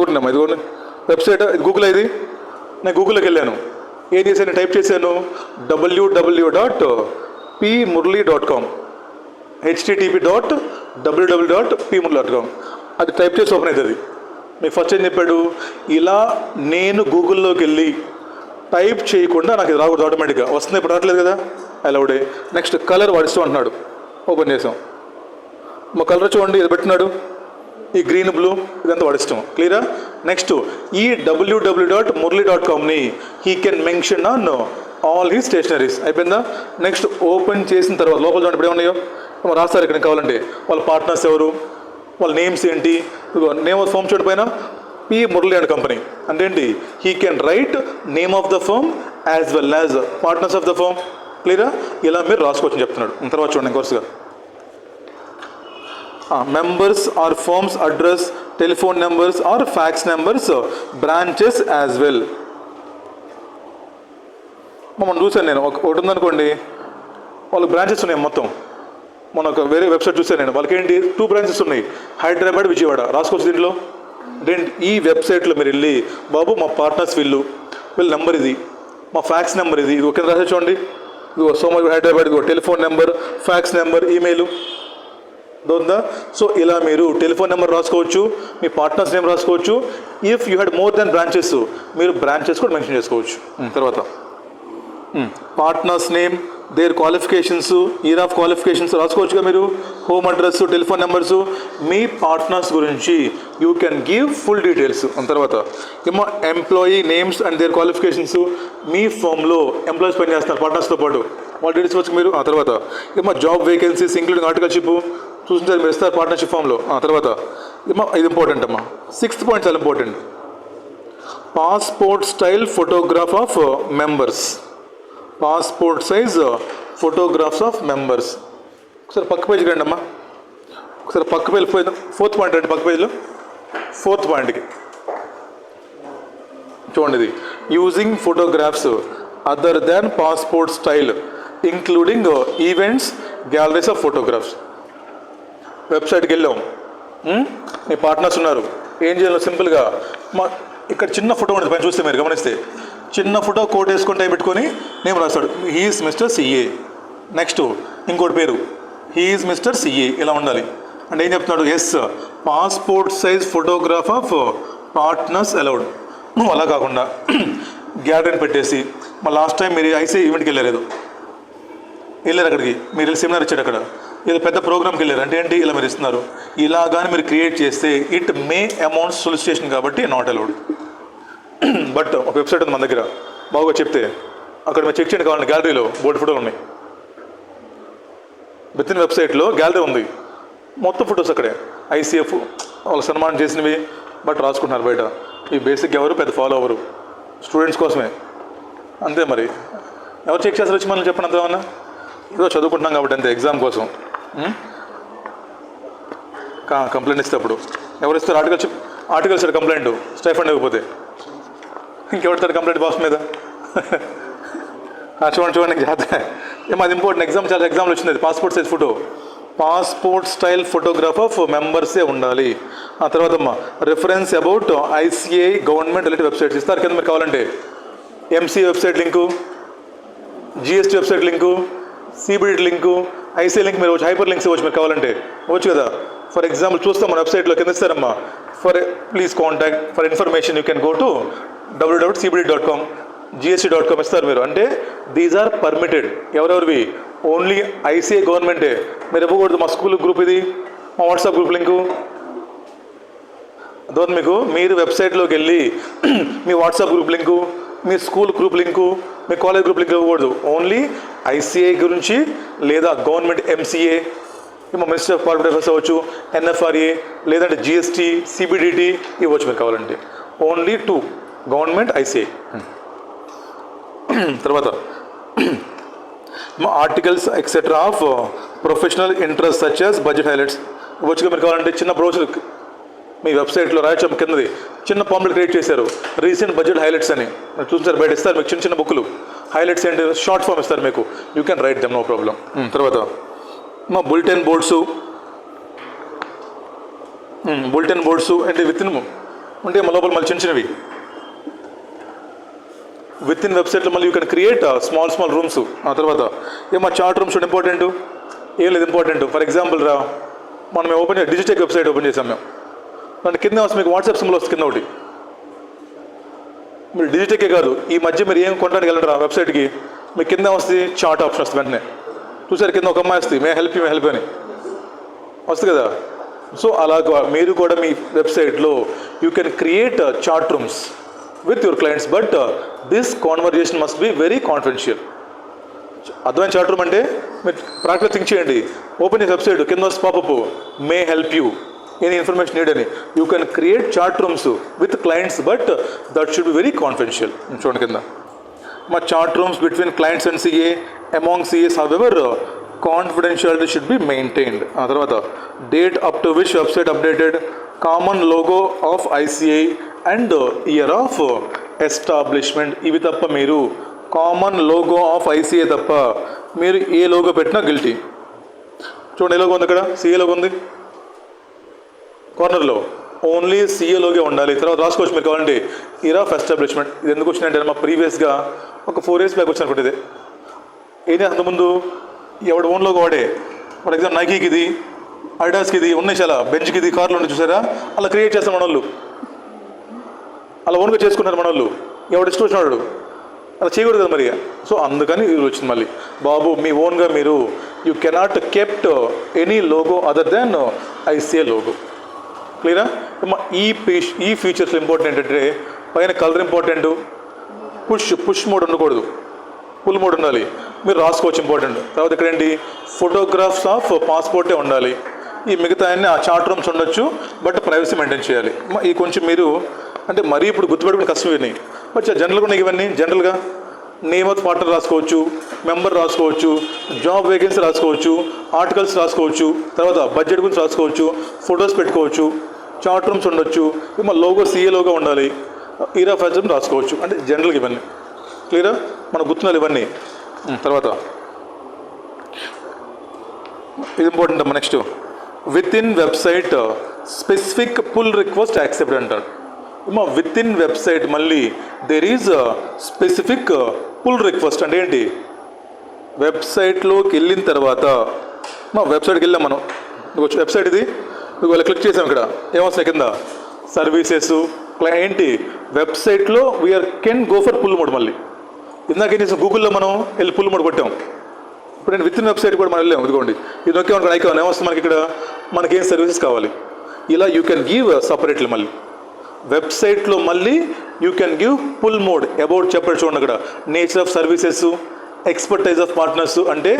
ఊరినమ్మా ఇదిగోండి వెబ్సైట్, ఇది గూగుల్. ఇది నేను గూగుల్లోకి వెళ్ళాను, ఏం చేశాను, టైప్ చేశాను www.pmurli.com, http://www.pmurli.com. అది టైప్ చేసి ఓపెన్ అవుతుంది. మీకు ఫస్ట్ ఏం చెప్పాడు, ఇలా నేను గూగుల్లోకి వెళ్ళి టైప్ చేయకుండా నాకు ఇది రాకూడదు, ఆటోమేటిక్గా వస్తుంది. ఇప్పుడు రావట్లేదు కదా, అలౌడే. నెక్స్ట్ కలర్ వాడిస్తూ అంటున్నాడు, ఓపెన్ చేసాం. మా కలర్ చూడండి, ఇది పెట్టినాడు, ఈ గ్రీన్ బ్లూ ఇదంతా వాడిస్తాం, క్లియరా? నెక్స్ట్ ఈ www.murli.comని he can mention on all he stationeries. అయిపోయిందా? నెక్స్ట్ ఓపెన్ చేసిన తర్వాత లోపల చూడండి ఇప్పుడు ఏమన్నాయో రాస్తారు ఇక్కడ కావాలంటే, వాళ్ళ పార్ట్నర్స్ ఎవరు, వాళ్ళ నేమ్స్ ఏంటి. నేమ్ ఆఫ్ ఫర్మ్ చూడండి పైన పి మురళి అండ్ కంపెనీ అంటే ఏంటి, he can write name of the firm as well as partners of the firm. క్లియరా? ఇలా మీరు రాసుకోవచ్చని చెప్తున్నాడు. తర్వాత చూడండి కోర్సుగా, members or firms address, telephone numbers or fax numbers, branches as well. మనం చూసాను, నేను ఒకటి ఉందనుకోండి, వాళ్ళకి బ్రాంచెస్ ఉన్నాయి మొత్తం. మన ఒక వేరే వెబ్సైట్ చూసాను నేను, వాళ్ళకి ఏంటి 2 బ్రాంచెస్ ఉన్నాయి, హైదరాబాద్, విజయవాడ. రాసుకోవచ్చు దీంట్లో. ఈ వెబ్సైట్లో మీరు వెళ్ళి బాబు మా పార్ట్నర్స్ వీళ్ళ నెంబర్ ఇది, మా ఫ్యాక్స్ నెంబర్ ఇది ఒకే రాసే చూడండి, ఇదిగో సోమవారం హైదరాబాద్, ఇదిగో telephone number, fax number, email దొందా. సో ఇలా మీరు టెలిఫోన్ నెంబర్ రాసుకోవచ్చు, మీ పార్ట్నర్స్ నేమ్ రాసుకోవచ్చు. If you had more then branches మీరు బ్రాంచెస్ కూడా మెన్షన్ చేసుకోవచ్చు. తర్వాత partners name, their qualifications, year of qualifications రాసుకోవచ్చుగా మీరు, హోమ్ అడ్రస్, టెలిఫోన్ నెంబర్స్, మీ పార్ట్నర్స్ గురించి you can give full details. తర్వాత ఏమో employee names and their qualifications, మీ ఫామ్లో ఎంప్లాయీస్ పని చేస్తున్నారు పార్ట్నర్స్తో పాటు, వాళ్ళ డీటెయిల్స్ వచ్చు మీరు. తర్వాత ఏమో జాబ్ వేకెన్సీస్ ఇంక్లూడింగ్ ఆర్టికల్షిప్ చూసింటారు మీరు ఇస్తారు పార్ట్నర్షిప్ ఫామ్లో. తర్వాత ఏమో ఇది ఇంపార్టెంట్ అమ్మా, 6th పాయింట్ చాలా important, passport style photograph of members, passport size photographs of members. ఒకసారి పక్క పేజీకి రండి అమ్మా, ఒకసారి పక్క పేజ్ 4th పాయింట్ రండి, పక్క పేజీలో 4th పాయింట్కి చూడండి. ఇది using photographs other than passport style including events, galleries of photographs. వెబ్సైట్కి వెళ్ళాం, మీ పార్ట్నర్స్ ఉన్నారు, ఏం చేయాలో సింపుల్గా ఇక్కడ చిన్న ఫోటో ఉంటుంది పైన చూస్తే మీరు గమనిస్తే, చిన్న ఫోటో కోట్ వేసుకొని టైప్ పెట్టుకొని నేమ్ రాస్తాడు, హీఈస్ మిస్టర్ సిఏ. నెక్స్ట్ ఇంకోటి పేరు, హీఈస్ మిస్టర్ సిఏ, ఇలా ఉండాలి. అంటే ఏం చెప్తున్నాడు, yes passport size photograph of partners allowed. అలా కాకుండా గ్యాలరీని పెట్టేసి, మా లాస్ట్ టైం మీరు ఐసీ ఈవెంట్కి వెళ్ళారు అక్కడికి, మీరు సెమినార్ ఇచ్చాడు అక్కడ, ఏదో పెద్ద ప్రోగ్రామ్కి వెళ్ళారు అంటే ఏంటి, ఇలా మీరు ఇస్తున్నారు. ఇలా కానీ మీరు క్రియేట్ చేస్తే ఇట్ మే అమౌంట్ సొలిసిటేషన్ కాబట్టి నాట్ అలౌడ్. బట్ ఒక వెబ్సైట్ ఉంది మన దగ్గర, బాగా చెప్తే అక్కడ మీరు చెక్ చేయండి కావాలండి, గ్యాలరీలో బోర్డు ఫోటోలు ఉన్నాయి. విత్ ఇన్ వెబ్సైట్లో గ్యాలరీ ఉంది, మొత్తం ఫొటోస్ అక్కడే, ఐసీఎఫ్ వాళ్ళు సన్మానం చేసినవి, బట్ రాసుకుంటున్నారు బయట. ఈ బేసిక్ ఎవరు పెద్ద ఫాలో అవ్వరు, స్టూడెంట్స్ కోసమే అంతే. మరి ఎవరు చెక్ చేస్తారు వచ్చి మనం చెప్పండి, అంతేమన్నా ఏదో చదువుకుంటున్నాం కాబట్టి అంతే, ఎగ్జామ్ కోసం. కంప్లైంట్ ఇస్తే అప్పుడు ఎవరు ఇస్తారు? ఆర్టికల్స్ కంప్లైంట్ స్టైఫండ్ ఇవ్వకపోతే ఇంకెవడతాడు కంప్లైంట్ బాస్ మీద? చూడండి జాగ్రత్త. ఏమో అది ఇంపార్టెంట్ ఎగ్జామ్, చాలా ఎగ్జామ్లు వచ్చింది అది. Passport size photo, passport style photograph of మెంబర్సే ఉండాలి. ఆ తర్వాత reference about ICI government related websites ఇస్తారు కింద మీరు కావాలంటే. MC website link, GST website link, CBD link, ICI link మీరు హైపర్ లింక్స్ ఇవ్వచ్చు మీరు కావాలంటే, ఇవ్వచ్చు కదా. ఫర్ ఎగ్జాంపుల్ చూస్తాం మన వెబ్సైట్లో కింద ఇస్తారమ్మా, please contact for information you can go to www.cbd.com, gst.com ఇస్తారు మీరు. అంటే దీస్ ఆర్ పర్మిటెడ్. ఎవరెవరివి? ఓన్లీ ఐసీఐ గవర్నమెంటే. మీరు ఇవ్వకూడదు మా స్కూల్ గ్రూప్ ఇది, మా వాట్సాప్ గ్రూప్ లింకు. అదొద్దు మీకు. మీరు వెబ్సైట్లోకి వెళ్ళి మీ వాట్సాప్ గ్రూప్ లింకు, మీ స్కూల్ గ్రూప్ లింకు, మీ కాలేజ్ గ్రూప్ లింక్ ఇవ్వకూడదు. ఓన్లీ ఐసీఐ గురించి లేదా government MCA, minister of corporate affairs అవ్వచ్చు, ఎన్ఎఫ్ఆర్ఏ, లేదంటే జిఎస్టీ, సిబిడిటి ఇవ్వచ్చు మీరు కావాలంటే. Only 2 government ICI. తర్వాత articles etcetera of professional interest such as budget highlights ఇవ్వచ్చుగా మీరు కావాలంటే. చిన్న బ్రోచర్ మీ వెబ్సైట్లో రాయొచ్చు, కిందది చిన్న పాంప్లెట్ క్రియేట్ చేశారు, రీసెంట్ బడ్జెట్ హైలైట్స్ అని చూసారు, బయట ఇస్తారు మీకు చిన్న బుక్లు. హైలైట్స్ ఏంటి? షార్ట్ ఫామ్ ఇస్తారు మీకు, you can write them, no problem. తర్వాత బులెటిన్ బోర్డ్స్ అంటే విత్ ఇన్ ఉంటే మా లోపల మళ్ళీ చిన్నవి విత్ ఇన్ వెబ్సైట్లో మళ్ళీ you can create small rooms. ఆ తర్వాత ఏమో చార్ట్ రూమ్స్ ఇంపార్టెంట్, ఏం లేదు ఇంపార్టెంట్. ఫర్ ఎగ్జాంపుల్ మనం ఓపెన్ డిజిటెక్ వెబ్సైట్ ఓపెన్ చేసాం మేము, దాని కింద వస్తుంది మీకు వాట్సాప్ సింబల్ వస్తుంది కింద ఒకటి. మీరు డిజిటెకే కాదు, ఈ మధ్య మీరు ఏం కొనడానికి వెళ్ళండి వెబ్సైట్కి, మీకు కింద వస్తుంది చార్ట్ ఆప్షన్ వస్తుంది. వెంటనే చూసారు కింద ఒక అమ్మాయి వస్తుంది, మే హెల్ప్ అని వస్తుంది కదా. సో అలాగా మీరు కూడా మీ వెబ్సైట్లో you can create chart rooms with your clients, but this conversation must be very confidential. అర్థమైన చార్ట్ రూమ్ అంటే మీరు ప్రాక్టికల్ థింక్ చేయండి. ఓపెన్ ఈ వెబ్సైట్ కింద వస్తుంది popup, may help you any information need అని. You can create chart rooms with clients, but that should be very confidential. చూడండి కింద మా chart rooms between clients and CA, among CAs, however confidentiality should be maintained. ఆ తర్వాత date up to which website updated, common logo of ICI and year of establishment. ఇవి తప్ప మీరు common logo of ICI తప్ప మీరు ఏ logo పెట్టినా guilty. చూడండి ఏ logo ఉంది అక్కడ, సిఏ లోగో ఉంది కార్నర్లో, ఓన్లీ సిఏ లోగే ఉండాలి. తర్వాత రాసుకోవచ్చు మీరు కావాలంటే ఇయర్ ఆఫ్ ఎస్టాబ్లిష్మెంట్. ఇది ఎందుకు వచ్చిందంటే మా ప్రీవియస్గా ఒక 4 years బ్యాక్ వచ్చినప్పుడు ఇది ఏది అంతకుముందు ఎవడు ఓన్ లోగో వాడే. ఫర్ ఎగ్జాంపుల్ నైకీకి ఇది, అడిడాస్కి ఇది ఉన్నాయి, చాలా బెంచ్కి ఇది కార్లు ఉన్నాయి చూసారా, అలా క్రియేట్ చేస్తారు మన వాళ్ళు, అలా ఓన్గా చేసుకున్నారు మన వాళ్ళు. ఎవడు ఇష్టం వచ్చినాడు అలా చేయకూడదు కదా మరి. సో అందుకని ఇది వచ్చింది మళ్ళీ. బాబు మీ ఓన్గా మీరు you cannot kept any logo other than ICI logo. క్లియరా? ఈ ఫీచర్స్ ఇంపార్టెంట్ ఏంటంటే పైన కలర్ ఇంపార్టెంట్, పుష్ మోడ్ ఉండకూడదు, ఫుల్ మోడ్ ఉండాలి. మీరు రాసుకోవచ్చు ఇంపార్టెంట్. తర్వాత ఇక్కడ ఏంటి, ఫోటోగ్రాఫ్స్ ఆఫ్ పాస్పోర్టే ఉండాలి. ఈ మిగతా అన్ని ఆ చార్ట్ రూమ్స్ ఉండొచ్చు, బట్ ప్రైవసీ మెయింటైన్ చేయాలి. ఈ కొంచెం మీరు అంటే మరీ ఇప్పుడు గుర్తుపెట్టుకుని కష్టం ఇవన్నీ, బట్ జనరల్గా ఉన్నాయి ఇవన్నీ. జనరల్గా నేమ్ ఆఫ్ పార్ట్నర్ రాసుకోవచ్చు, మెంబర్ రాసుకోవచ్చు, జాబ్ వేకెన్సీ రాసుకోవచ్చు, ఆర్టికల్స్ రాసుకోవచ్చు, తర్వాత బడ్జెట్ గురించి రాసుకోవచ్చు, ఫొటోస్ పెట్టుకోవచ్చు, చార్ట్ రూమ్స్ ఉండొచ్చు, లోగో సిఏ లోగో ఉండాలి, ఇయర్ ఆఫ్ ఎస్టాబ్లిష్మెంట్ రాసుకోవచ్చు. అంటే జనరల్గా ఇవన్నీ క్లియరా, మన గుర్తున్నాలి ఇవన్నీ. తర్వాత ఇది ఇంపార్టెంట్ అమ్మా. Next with in website specific pull request accept అంటాడు. విత్ ఇన్ వెబ్సైట్ మళ్ళీ there is specific pull request. అంటే ఏంటి, వెబ్సైట్లోకి వెళ్ళిన తర్వాత వెబ్సైట్కి వెళ్ళాం మనం, వెబ్సైట్ ఇది ఇలా క్లిక్ చేసాం, ఇక్కడ ఏమొస్తాయి కింద సర్వీసెస్, ఏంటి వెబ్సైట్లో we are can go for pull mode. మళ్ళీ ఇందాక ఏం చేసాం, గూగుల్లో మనం వెళ్ళి పుల్ మోడ్ కొట్టాం. ఇప్పుడు నేను విత్ ఇన్ వెబ్సైట్ కూడా మనం వెళ్ళాము. ఇదిగోండి ఇది ఒకే మనకు ఐకాన్ ఏమొస్తుంది మనకి, ఇక్కడ మనకి ఏం సర్వీసెస్ కావాలి ఇలా యూ కెన్ గివ్ సపరేట్లీ. మళ్ళీ వెబ్సైట్లో మళ్ళీ you can give pull mode about చెప్పండి. చూడండి అక్కడ nature of services, expertise of partners, అంటే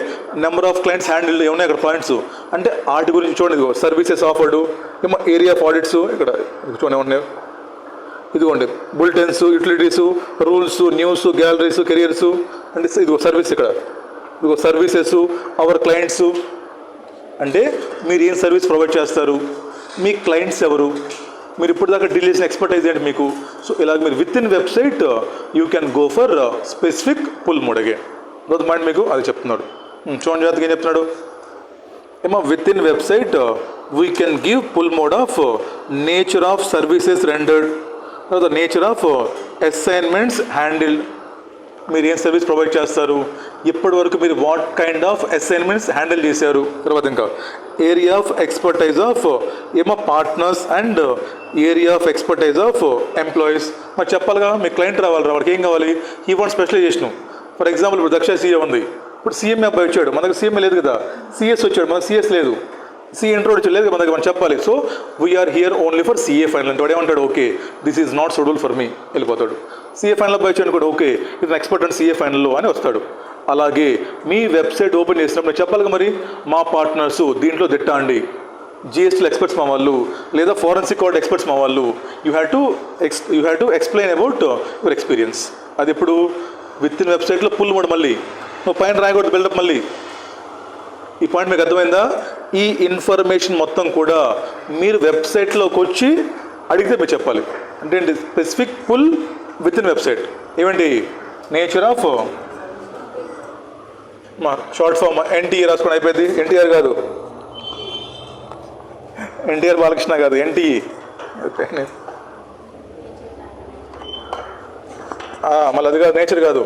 నెంబర్ ఆఫ్ క్లయింట్స్ హ్యాండిల్ ఏమున్నాయి అక్కడ పాయింట్స్, అంటే వాటి గురించి చూడండి. సర్వీసెస్ ఆఫర్డు, ఏమో ఏరియా ఆఫ్ ఆడిట్స్, ఇక్కడ చూడండి ఏమన్నాయి, ఇదిగోండి bulletins, utilities, rules, news, galleries, careers, అంటే ఇదిగో సర్వీస్, ఇక్కడ ఇదిగో సర్వీసెస్, అవర్ క్లయింట్స్, అంటే మీరు ఏం సర్వీస్ ప్రొవైడ్ చేస్తారు, మీ క్లయింట్స్ ఎవరు, మీరు ఇప్పుడు దాకా డీల్ చేసిన ఎక్స్పర్టైజ్ ఏంటి మీకు. సో ఇలా మీరు with in website you can go for specific pull mode again. రోజు మైండ్ మీకు అది చెప్తున్నాడు. చూడండి జాగ్రత్తగా ఏం చెప్తున్నాడు. ఏమో with in website we can give pull mode of nature of services rendered, తర్వాత నేచర్ ఆఫ్ అసైన్మెంట్స్ హ్యాండిల్డ్. మీరు ఏం సర్వీస్ ప్రొవైడ్ చేస్తారు, ఇప్పటి వరకు మీరు what kind of assignments handle చేశారు, తర్వాత ఇంకా ఏరియా ఆఫ్ ఎక్స్పర్టైజ్ ఆఫ్ ఏమో partners and area of expertise of employees. మరి చెప్పాలిగా మీ క్లయింట్ రావాలి, వాడికి ఏం కావాలి, ఈ వాంట్ స్పెషలైజేషన్. ఫర్ ఎగ్జాంపుల్ ఇప్పుడు దక్ష సీఏ ఉంది, ఇప్పుడు సీఎంఏ అబ్బాయి వచ్చాడు, మన దగ్గర సీఎంఏ లేదు కదా, సిఎస్ వచ్చాడు, మనకు సిఎస్ లేదు, సిఏ ఇంట్రోడ్ వచ్చి లేదు మన దగ్గర, మనం చెప్పాలి. So we're here only for CA final అంటే వాడు ఏమంటాడు, okay this is not suitable for me, వెళ్ళిపోతాడు. సిఏ ఫైనల్ అబ్బాయి వచ్చాడు కూడా ఓకే ఇది ఎక్స్పర్ట్ అండ్ సిఏ ఫైనల్లో అని వస్తాడు. అలాగే మీ వెబ్సైట్ ఓపెన్ చేసినప్పుడు చెప్పాలిగా మరి మా పార్ట్నర్స్ దీంట్లో దిట్ట అండి, జిఎస్టీ ఎక్స్పర్ట్స్ మా వాళ్ళు, లేదా ఫోరెన్సిక్ కార్డ్ ఎక్స్పర్ట్స్ మా వాళ్ళు. You have to explain about your experience. అది ఇప్పుడు విత్ ఇన్ వెబ్సైట్లో పుల్ మోడ్. మళ్ళీ నువ్వు పైన రాయకూడదు బిల్డప్. మళ్ళీ ఈ పాయింట్ మీకు అర్థమైందా. ఈ ఇన్ఫర్మేషన్ మొత్తం కూడా మీరు వెబ్సైట్లోకి వచ్చి అడిగితే మీరు చెప్పాలి. అంటే specific pull with in website. ఏమండి నేచర్ ఆఫ్ మా షార్ట్ ఫామ్ ఎన్టీఆర్ రాసుకొని అయిపోయింది. ఎన్టీఆర్ కాదు, ఎన్టీఆర్ బాలకృష్ణ కాదు, ఎన్టీఈ. మళ్ళీ అది కాదు, నేచర్ కాదు,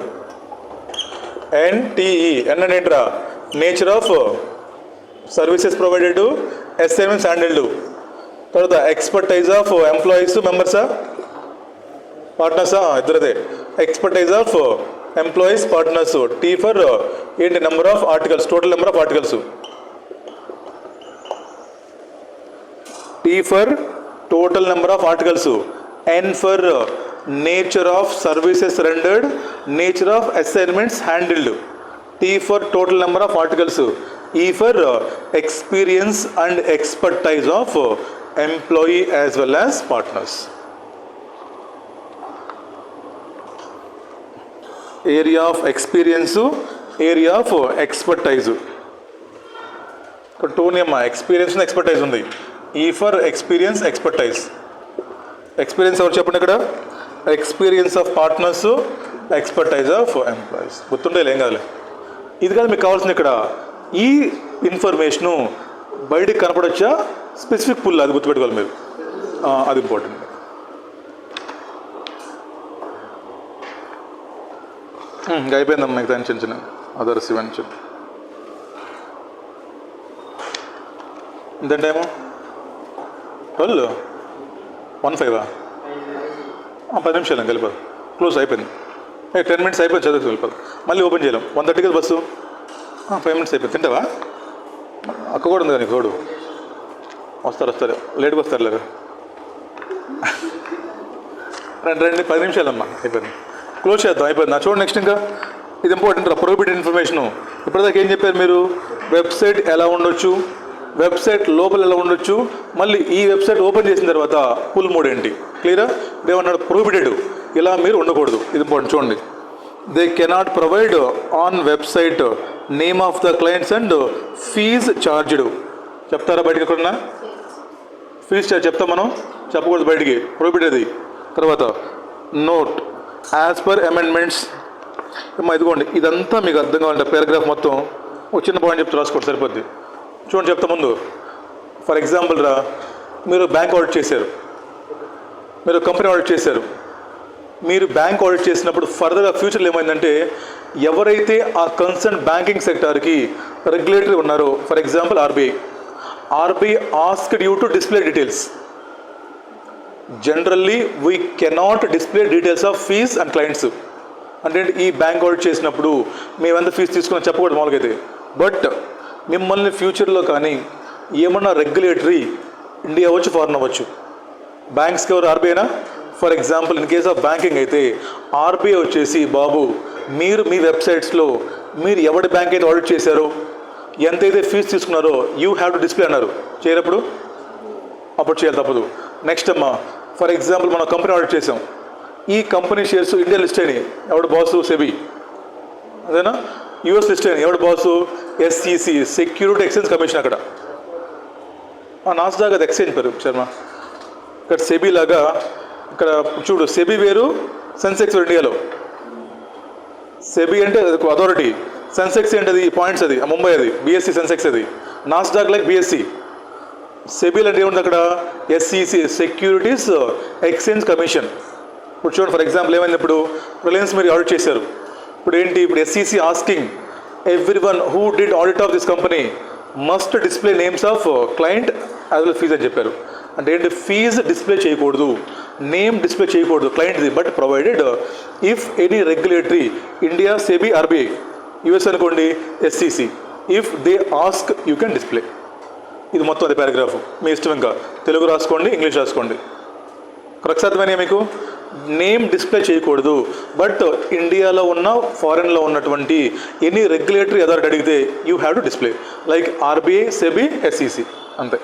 ఎన్టీఈ. ఎన్ అంటే ఏంట్రా, nature of services provided, assignments handled, తర్వాత ఎక్స్పర్టైజ్ ఆఫ్ ఎంప్లాయీస్ మెంబర్సా పార్ట్నర్సా, ఇద్దరదే. Expertise of employees partners. T for ఏంటి, number of articles, total number of articles. T for total number of articles. N for nature of services rendered, nature of assignments handled. T for total number of articles. E for experience and expertise of employee as well as partners. Area of experience, area of expertise. టోనియమ్మ experience expertise ఉంది. ఈ for experience expertise. Experience ఎవరు చెప్పండి ఇక్కడ, experience of partners, expertise of employees. గుర్తుండే ఏం కాదులే. ఇది కాదు మీకు కావాల్సింది ఇక్కడ. ఈ ఇన్ఫర్మేషను బయటికి కనపడొచ్చా, స్పెసిఫిక్ పుల్, అది గుర్తుపెట్టుకోవాలి మీరు, అది ఇంపార్టెంట్. ఇంకా అయిపోయిందమ్మా మీకు దాని చిన్న చిన్న అదర్స్ ఇవన్నీ చెప్పి. ఇంతేమో 12:15 10 నిమిషాలు వెళ్ళిపోదు, క్లోజ్ అయిపోయింది. 10 minutes అయిపోయింది, చదువుకు వెళ్ళిపోదు. మళ్ళీ ఓపెన్ చేయలేం. 1:30 కదా బస్సు, 5 minutes అయిపోయింది. తింటావా, అక్క కూడా ఉంది కానీ తోడు, వస్తారు లేట్గా వస్తారు లేరు. రండి 10 నిమిషాలమ్మా అయిపోయింది, క్లోజ్ చేద్దాం, అయిపోయింది. చూడండి నెక్స్ట్ ఇంకా ఇది ఇంపార్టెంట్ రా, ప్రొహిబిటెడ్ ఇన్ఫర్మేషను. ఇప్పటిదాకా ఏం చెప్పారు మీరు, వెబ్సైట్ ఎలా ఉండొచ్చు, వెబ్సైట్ లోపల ఎలా ఉండొచ్చు, మళ్ళీ ఈ వెబ్సైట్ ఓపెన్ చేసిన తర్వాత పుల్ మోడ్ ఏంటి, క్లియరా. ఏమన్నాడు, ప్రొహిబిటెడ్, ఇలా మీరు ఉండకూడదు. ఇది ఇంపార్టెంట్ చూడండి. They cannot provide on website name of the clients and fees charged. చెప్తారా బయటకి ఎక్కడన్నా, ఫీజ్ చార్జ్ చెప్తాం మనం, చెప్పకూడదు బయటికి, ప్రొహిబిటెడ్. తర్వాత నోట్ యాజ్ పర్ అమెండ్మెంట్స్. ఇదిగోండి ఇదంతా మీకు అర్థం కావాలంటే పారాగ్రాఫ్ మొత్తం ఒక చిన్న పాయింట్ చెప్తే రాసుకోండి సరిపోద్ది. చూడండి చెప్తా ముందు. ఫర్ ఎగ్జాంపుల్ రా, మీరు బ్యాంక్ ఆడిట్ చేశారు, మీరు కంపెనీ ఆడిట్ చేశారు. మీరు బ్యాంక్ ఆడిట్ చేసినప్పుడు ఫర్దర్గా ఫ్యూచర్లో ఏమైందంటే, ఎవరైతే ఆ కన్సర్న్ బ్యాంకింగ్ సెక్టార్కి రెగ్యులేటరీ ఉన్నారో, for example RBI asked you to display details. Generally we cannot display details of fees and clients. అంటే ఈ బ్యాంక్ ఆడిట్ చేసినప్పుడు మేమెంత ఫీజు తీసుకుని చెప్పకూడదు మామూలుగా అయితే. బట్ మిమ్మల్ని ఫ్యూచర్లో కానీ ఏమన్నా రెగ్యులేటరీ, ఇండియా అవ్వచ్చు ఫారెన్ అవ్వచ్చు, బ్యాంక్స్కి ఎవరు ఆర్బీఐనా, for example in case of banking అయితే ఆర్బీఐ వచ్చేసి, బాబు మీరు మీ వెబ్సైట్స్లో మీరు ఎవరి బ్యాంక్ అయితే ఆడిట్ చేశారో, ఎంతైతే ఫీజు తీసుకున్నారో యూ హ్యావ్ టు డిస్ప్లే అన్నారు. చేయనప్పుడు అప్పుడు చేయాలి, తప్పదు. నెక్స్ట్ అమ్మా, ఫర్ ఎగ్జాంపుల్ మనం కంపెనీ ఆడిట్ చేసాం, ఈ కంపెనీ షేర్స్ ఇండియా లిస్ట్ అయినాయి, ఎవడు బాసు, సెబీ, అదేనా. యూఎస్ లిస్ట్ అయినాయి, ఎవడు boss, SEC, security exchange commission. అక్కడ నాస్డాక్ అది ఎక్స్చేంజ్ పేరు శర్మ. ఇక్కడ సెబీ లాగా ఇక్కడ చూడు, సెబీ వేరు, సెన్సెక్స్ ఇండియాలో. సెబీ అంటే అథారిటీ, సెన్సెక్స్ ఏంటది పాయింట్స్, అది ముంబై, అది బిఎస్సి సెన్సెక్స్. అది నాస్డాక్ లైక్ బిఎస్సి. సెబీలు అంటే ఏముంది అక్కడ, ఎస్ఈసి సెక్యూరిటీస్ ఎక్స్చేంజ్ కమిషన్. ఇప్పుడు చూడండి ఫర్ ఎగ్జాంపుల్ ఏమైంది, ఇప్పుడు రిలయన్స్ మీరు ఆడిట్ చేశారు, ఇప్పుడు ఏంటి, ఇప్పుడు SEC asking everyone who did audit of this company must display names of client as well fees అని చెప్పారు. అంటే ఏంటి, ఫీజు డిస్ప్లే చేయకూడదు, నేమ్ డిస్ప్లే చేయకూడదు క్లయింట్ది, but provided if any regulatory, India SEBI RBI, US అనుకోండి SEC, if they ask you can display. ఇది మొత్తం అది పారాగ్రాఫ్, మీ ఇష్టం. ఇంకా తెలుగు రాసుకోండి, ఇంగ్లీష్ రాసుకోండి. కరెక్ట్ అర్థమైనా మీకు, నేమ్ డిస్ప్లే చేయకూడదు, బట్ ఇండియాలో ఉన్న ఫారెన్లో ఉన్నటువంటి ఎనీ రెగ్యులేటరీ అథారిటీ అడిగితే you have to display, like RBI, SEBI, SEC, అంతే.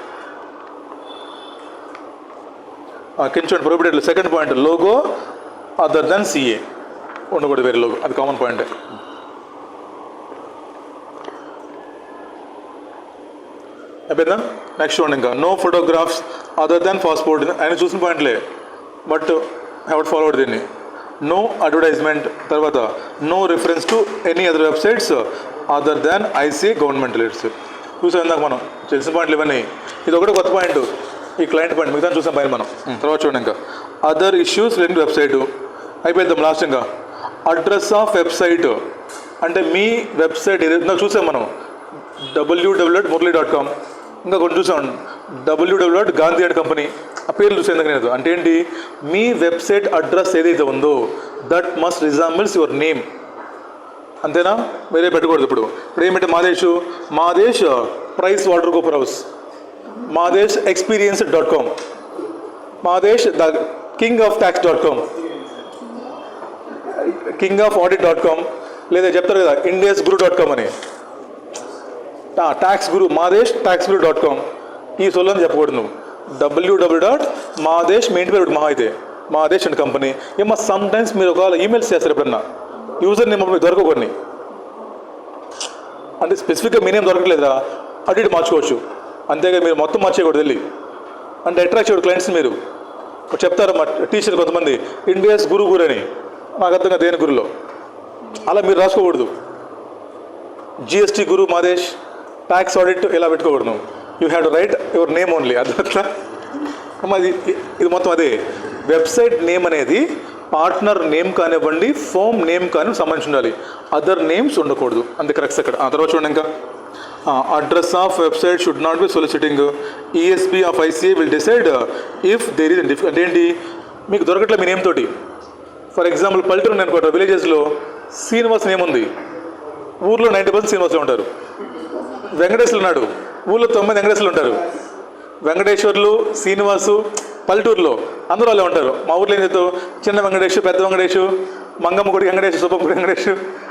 కించండి prohibited. Second point, logo other then CA ఉండకూడదు, వేరే లోగో, అది కామన్ పాయింటే. అయిపోయిందా? నెక్స్ట్ వన్, ఇంకా no photographs other than passport. ఆయన చూసిన పాయింట్లే, బట్ హ్యావ్ ఫాలోడ్ దీన్ని. నో అడ్వర్టైజ్మెంట్, తర్వాత no reference to any other websites other than ICI government లిట్స్. చూసాం ఇందాక మనం తెలిసిన పాయింట్లు ఇవన్నీ. ఇది ఒకటి కొత్త పాయింట్, ఈ క్లయింట్ పాయింట్, మిగతా చూసాం పైన మనం. తర్వాత చూడండి ఇంకా అదర్ ఇష్యూస్ లింక్ వెబ్సైట్. అయిపోయిద్దాం లాస్ట్. ఇంకా అడ్రస్ ఆఫ్ వెబ్సైట్ అంటే మీ వెబ్సైట్ ఏదైతే చూసాం మనం, www.murali.com, ఇంకా కొన్ని చూసాం www.gandhi.company, ఆ పేర్లు చూసే ఎందుకు నేను. అంటే ఏంటి, మీ వెబ్సైట్ అడ్రస్ ఏదైతే ఉందో that must resembles your name, అంతేనా, వేరే పెట్టకూడదు. ఇప్పుడు ఏమంటే Madesh Price Water Cooper House, Madesh ఎక్స్పీరియన్స్.com, మాదేశ్ ద కింగ్ ఆఫ్ ట్యాక్స్.com, కింగ్ ఆఫ్ ఆడిట్.com, లేదా చెప్తారు కదా ఇండియాస్ గురు.com అని, ట్యాక్స్ గురు, మాదేశ్ ట్యాక్స్ గురు.com. ఈ సొల్లని చెప్పకూడదు నువ్వు. www.madesh, మీ ఇంటి పేరు మహా అయితే మాదేశ్ అండ్ కంపెనీ. ఏమో సమ్ టైమ్స్ మీరు ఒకవేళ ఈమెయిల్స్ చేస్తారు ఎప్పుడన్నా, యూజర్ నేమ్ మీకు దొరకకూడని, అంటే స్పెసిఫిక్గా మీ నేమ్ దొరకలేదా అటు ఇటు మార్చుకోవచ్చు, అంతేగా మీరు మొత్తం మార్చేయకూడదు వెళ్ళి. అంటే అట్రాక్ట్ చేయడు క్లయింట్స్. మీరు చెప్తారు మా టీచర్ కొంతమంది ఇండియాస్ గురు అని, నాకు అర్థంగా దేని గురులో, అలా మీరు రాసుకోకూడదు. జిఎస్టీ గురు మాదేశ్, ట్యాక్స్ ఆడిట్ ఇలా పెట్టుకోకూడదు. You have to right your name only. అట్లా ఇది మొత్తం అదే. వెబ్సైట్ నేమ్ అనేది పార్ట్నర్ నేమ్ కానివ్వండి, ఫోమ్ నేమ్ కానీ సంబంధించి ఉండాలి, అదర్ నేమ్స్ ఉండకూడదు. అంతే కరెక్ట్స్ అక్కడ. ఆ తర్వాత చూడండి ఇంకా address of website should not be soliciting, ESP of ICI will decide if there is అంటే ఏంటి, మీకు దొరకట్లే మీ నేమ్ తోటి. ఫర్ ఎగ్జాంపుల్ పల్లెటూరు అనుకోండి, విలేజెస్లో శ్రీనివాస్ నేమ్ ఉంది, ఊర్లో 90% శ్రీనివాసులు ఉంటారు. వెంకటేశ్వరులు ఉన్నాడు, ఊళ్ళో 90 వెంకటేశ్వరులు ఉంటారు. వెంకటేశ్వర్లు, శ్రీనివాసు పల్లెటూరులో అందరూ వాళ్ళే ఉంటారు. మా ఊర్లో ఏం చెప్తావు, చిన్న వెంకటేష్, పెద్ద వెంకటేష్, మంగమ్మ గుడి వెంకటేష్, సుబ్బమ్మ గుడి వెంకటేష్,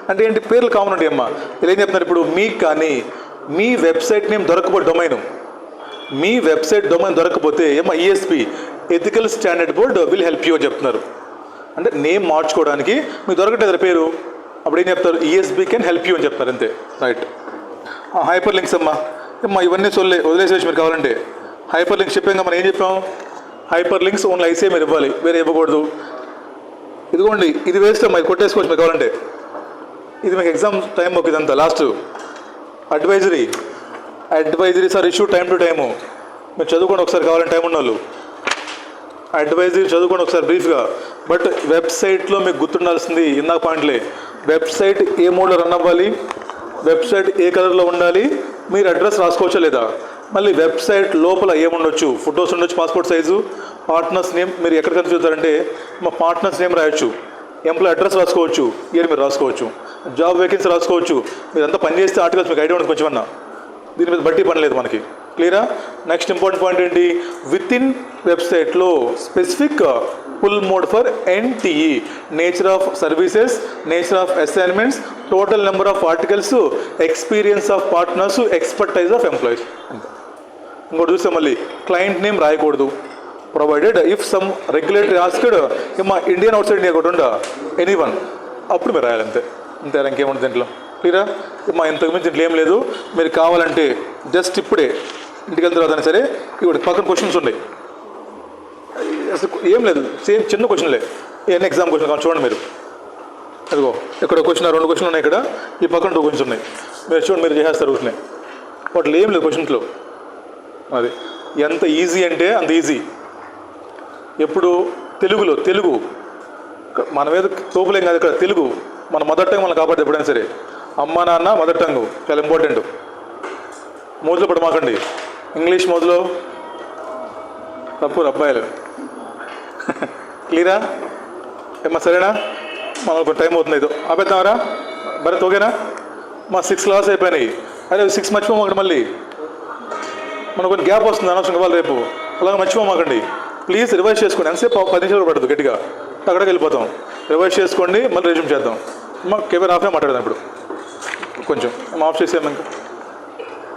అంటే ఏంటి పేర్లు కామన్ ఉంటాయి అమ్మ. ఇలా ఏం చెప్తున్నారు, ఇప్పుడు మీకు కానీ మీ వెబ్సైట్ నేమ్ దొరకపోతే డొమైన్, మీ వెబ్సైట్ డొమైన్ దొరకపోతే ఏమో ESP ethical standard board will help you అని చెప్తున్నారు. అంటే నేమ్ మార్చుకోవడానికి మీకు దొరకట్లేదు పేరు, అప్పుడు ఏం చెప్తారు, ఈఎస్బీ కెన్ హెల్ప్ యూ అని చెప్తారు, అంతే. రైట్. హైపర్ లింక్స్ అమ్మా, ఇవన్నీ వదిలేసేసి మీరు కావాలంటే. హైపర్ లింక్స్ చెప్పాం, మనం ఏం చెప్పాం, హైపర్ లింక్స్ ఓన్లీ ఐసే మీరు ఇవ్వాలి, వేరే ఇవ్వకూడదు. ఇదిగోండి ఇది వేస్ట్ అమ్మా, ఇది కొట్టేసుకోవచ్చు మీరు కావాలంటే. ఇది మీకు ఎగ్జామ్ టైం ఒక ఇదంతా last. Advisories are issue time to time. మీరు చదువుకోండి ఒకసారి కావాలంటే, టైం ఉన్న వాళ్ళు అడ్వైజరీ చదువుకోండి ఒకసారి బ్రీఫ్గా. బట్ వెబ్సైట్లో మీకు గుర్తుండాల్సింది ఇందాక పాయింట్లే, వెబ్సైట్ ఏ మోడ్లో రన్ అవ్వాలి, వెబ్సైట్ ఏ కలర్లో ఉండాలి, మీరు అడ్రస్ రాసుకోవచ్చా లేదా, మళ్ళీ వెబ్సైట్ లోపల ఏముండొచ్చు, ఫొటోస్ ఉండొచ్చు, పాస్పోర్ట్ సైజు, పార్ట్నర్స్ నేమ్, మీరు ఎక్కడ కన్ఫ్యూజ్ అవుతారంటే మా పార్ట్నర్స్ నేమ్ రాయొచ్చు, ఎంప్లాయ్ అడ్రస్ రాసుకోవచ్చు, ఇయర్ మీరు రాసుకోవచ్చు, జాబ్ వేకెన్సీ రాసుకోవచ్చు. మీరు అంతా పని చేస్తే ఆర్టికల్స్ మీకు ఐడియా ఉండదు కొంచెం అన్న, దీని మీద బట్టి పని లేదు మనకి. క్లియరా? నెక్స్ట్ ఇంపార్టెంట్ పాయింట్ ఏంటి, విత్ ఇన్ వెబ్సైట్లో specific pull mode for NTE, nature of services, nature of assignments, total number of articles, experience of partners, expertise of employees. ఇంకోటి చూస్తే మళ్ళీ క్లయింట్ నేమ్ రాయకూడదు, provided if some regulatory asked మా Indian outside India కూడా ఉండా anyone, అప్పుడు మీరు రాయాలి, అంతే. అంతే, ఇంకేముంటుంది దీంట్లో. క్లియరా? మా ఇంతకుమించి దీంట్లో ఏం లేదు. మీరు కావాలంటే జస్ట్ ఇప్పుడే ఇంటికి వెళ్ళిన తర్వాత సరే ఇప్పుడు పక్కన క్వశ్చన్స్ ఉన్నాయి, అసలు ఏం లేదు, సేమ్ చిన్న క్వశ్చన్లే, ఏమైనా ఎగ్జామ్ క్వశ్చన్ కావాలి చూడండి మీరు. అదిగో ఇక్కడ క్వశ్చన్ 2 క్వశ్చన్లు ఉన్నాయి, ఇక్కడ ఈ పక్కన 2 క్వశ్చన్స్ ఉన్నాయి, మీరు చూడండి, మీరు చేసేస్తారు కూర్చుని. వాటిలో ఏం లేదు క్వశ్చన్స్లో. అది ఎంత ఈజీ అంటే అంత ఈజీ. ఎప్పుడు తెలుగు మన మీద తోపులేం కాదు, ఇక్కడ తెలుగు మన మదర్ టంగ్ మనం కాపాడుతుంది ఎప్పుడైనా సరే. అమ్మ నాన్న మదర్ టంగ్ చాలా ఇంపార్టెంట్. మోజులో పడమాకండి, ఇంగ్లీష్ మోజులో తప్పు అబ్బాయిలు. క్లియరా ఏమన్నా? సరేనా? మనకు టైం అవుతుంది, ఏదో ఆపేద్దామరా భరత్? ఓకేనా? మా 6 క్లాస్ అయిపోయినాయి, అదే 6 మర్చిపోమాకండి. మళ్ళీ మనకు కొన్ని గ్యాప్ వస్తుంది అనవసరంగా వాళ్ళు రేపు, అలాగే మర్చిపోమాకండి ప్లీజ్. రివైజ్ చేసుకోండి, ఎంతసేపు 10 నిమిషాలు పడుతుంది, గట్టిగా అక్కడికి వెళ్ళిపోతాం. రివైజ్ చేసుకోండి, మళ్ళీ రెజ్యూమ్ చేద్దాం. కెమెరా ఆఫ్నే మాట్లాడదాం ఇప్పుడు, కొంచెం ఆఫ్ చేసేయము ఇంకా.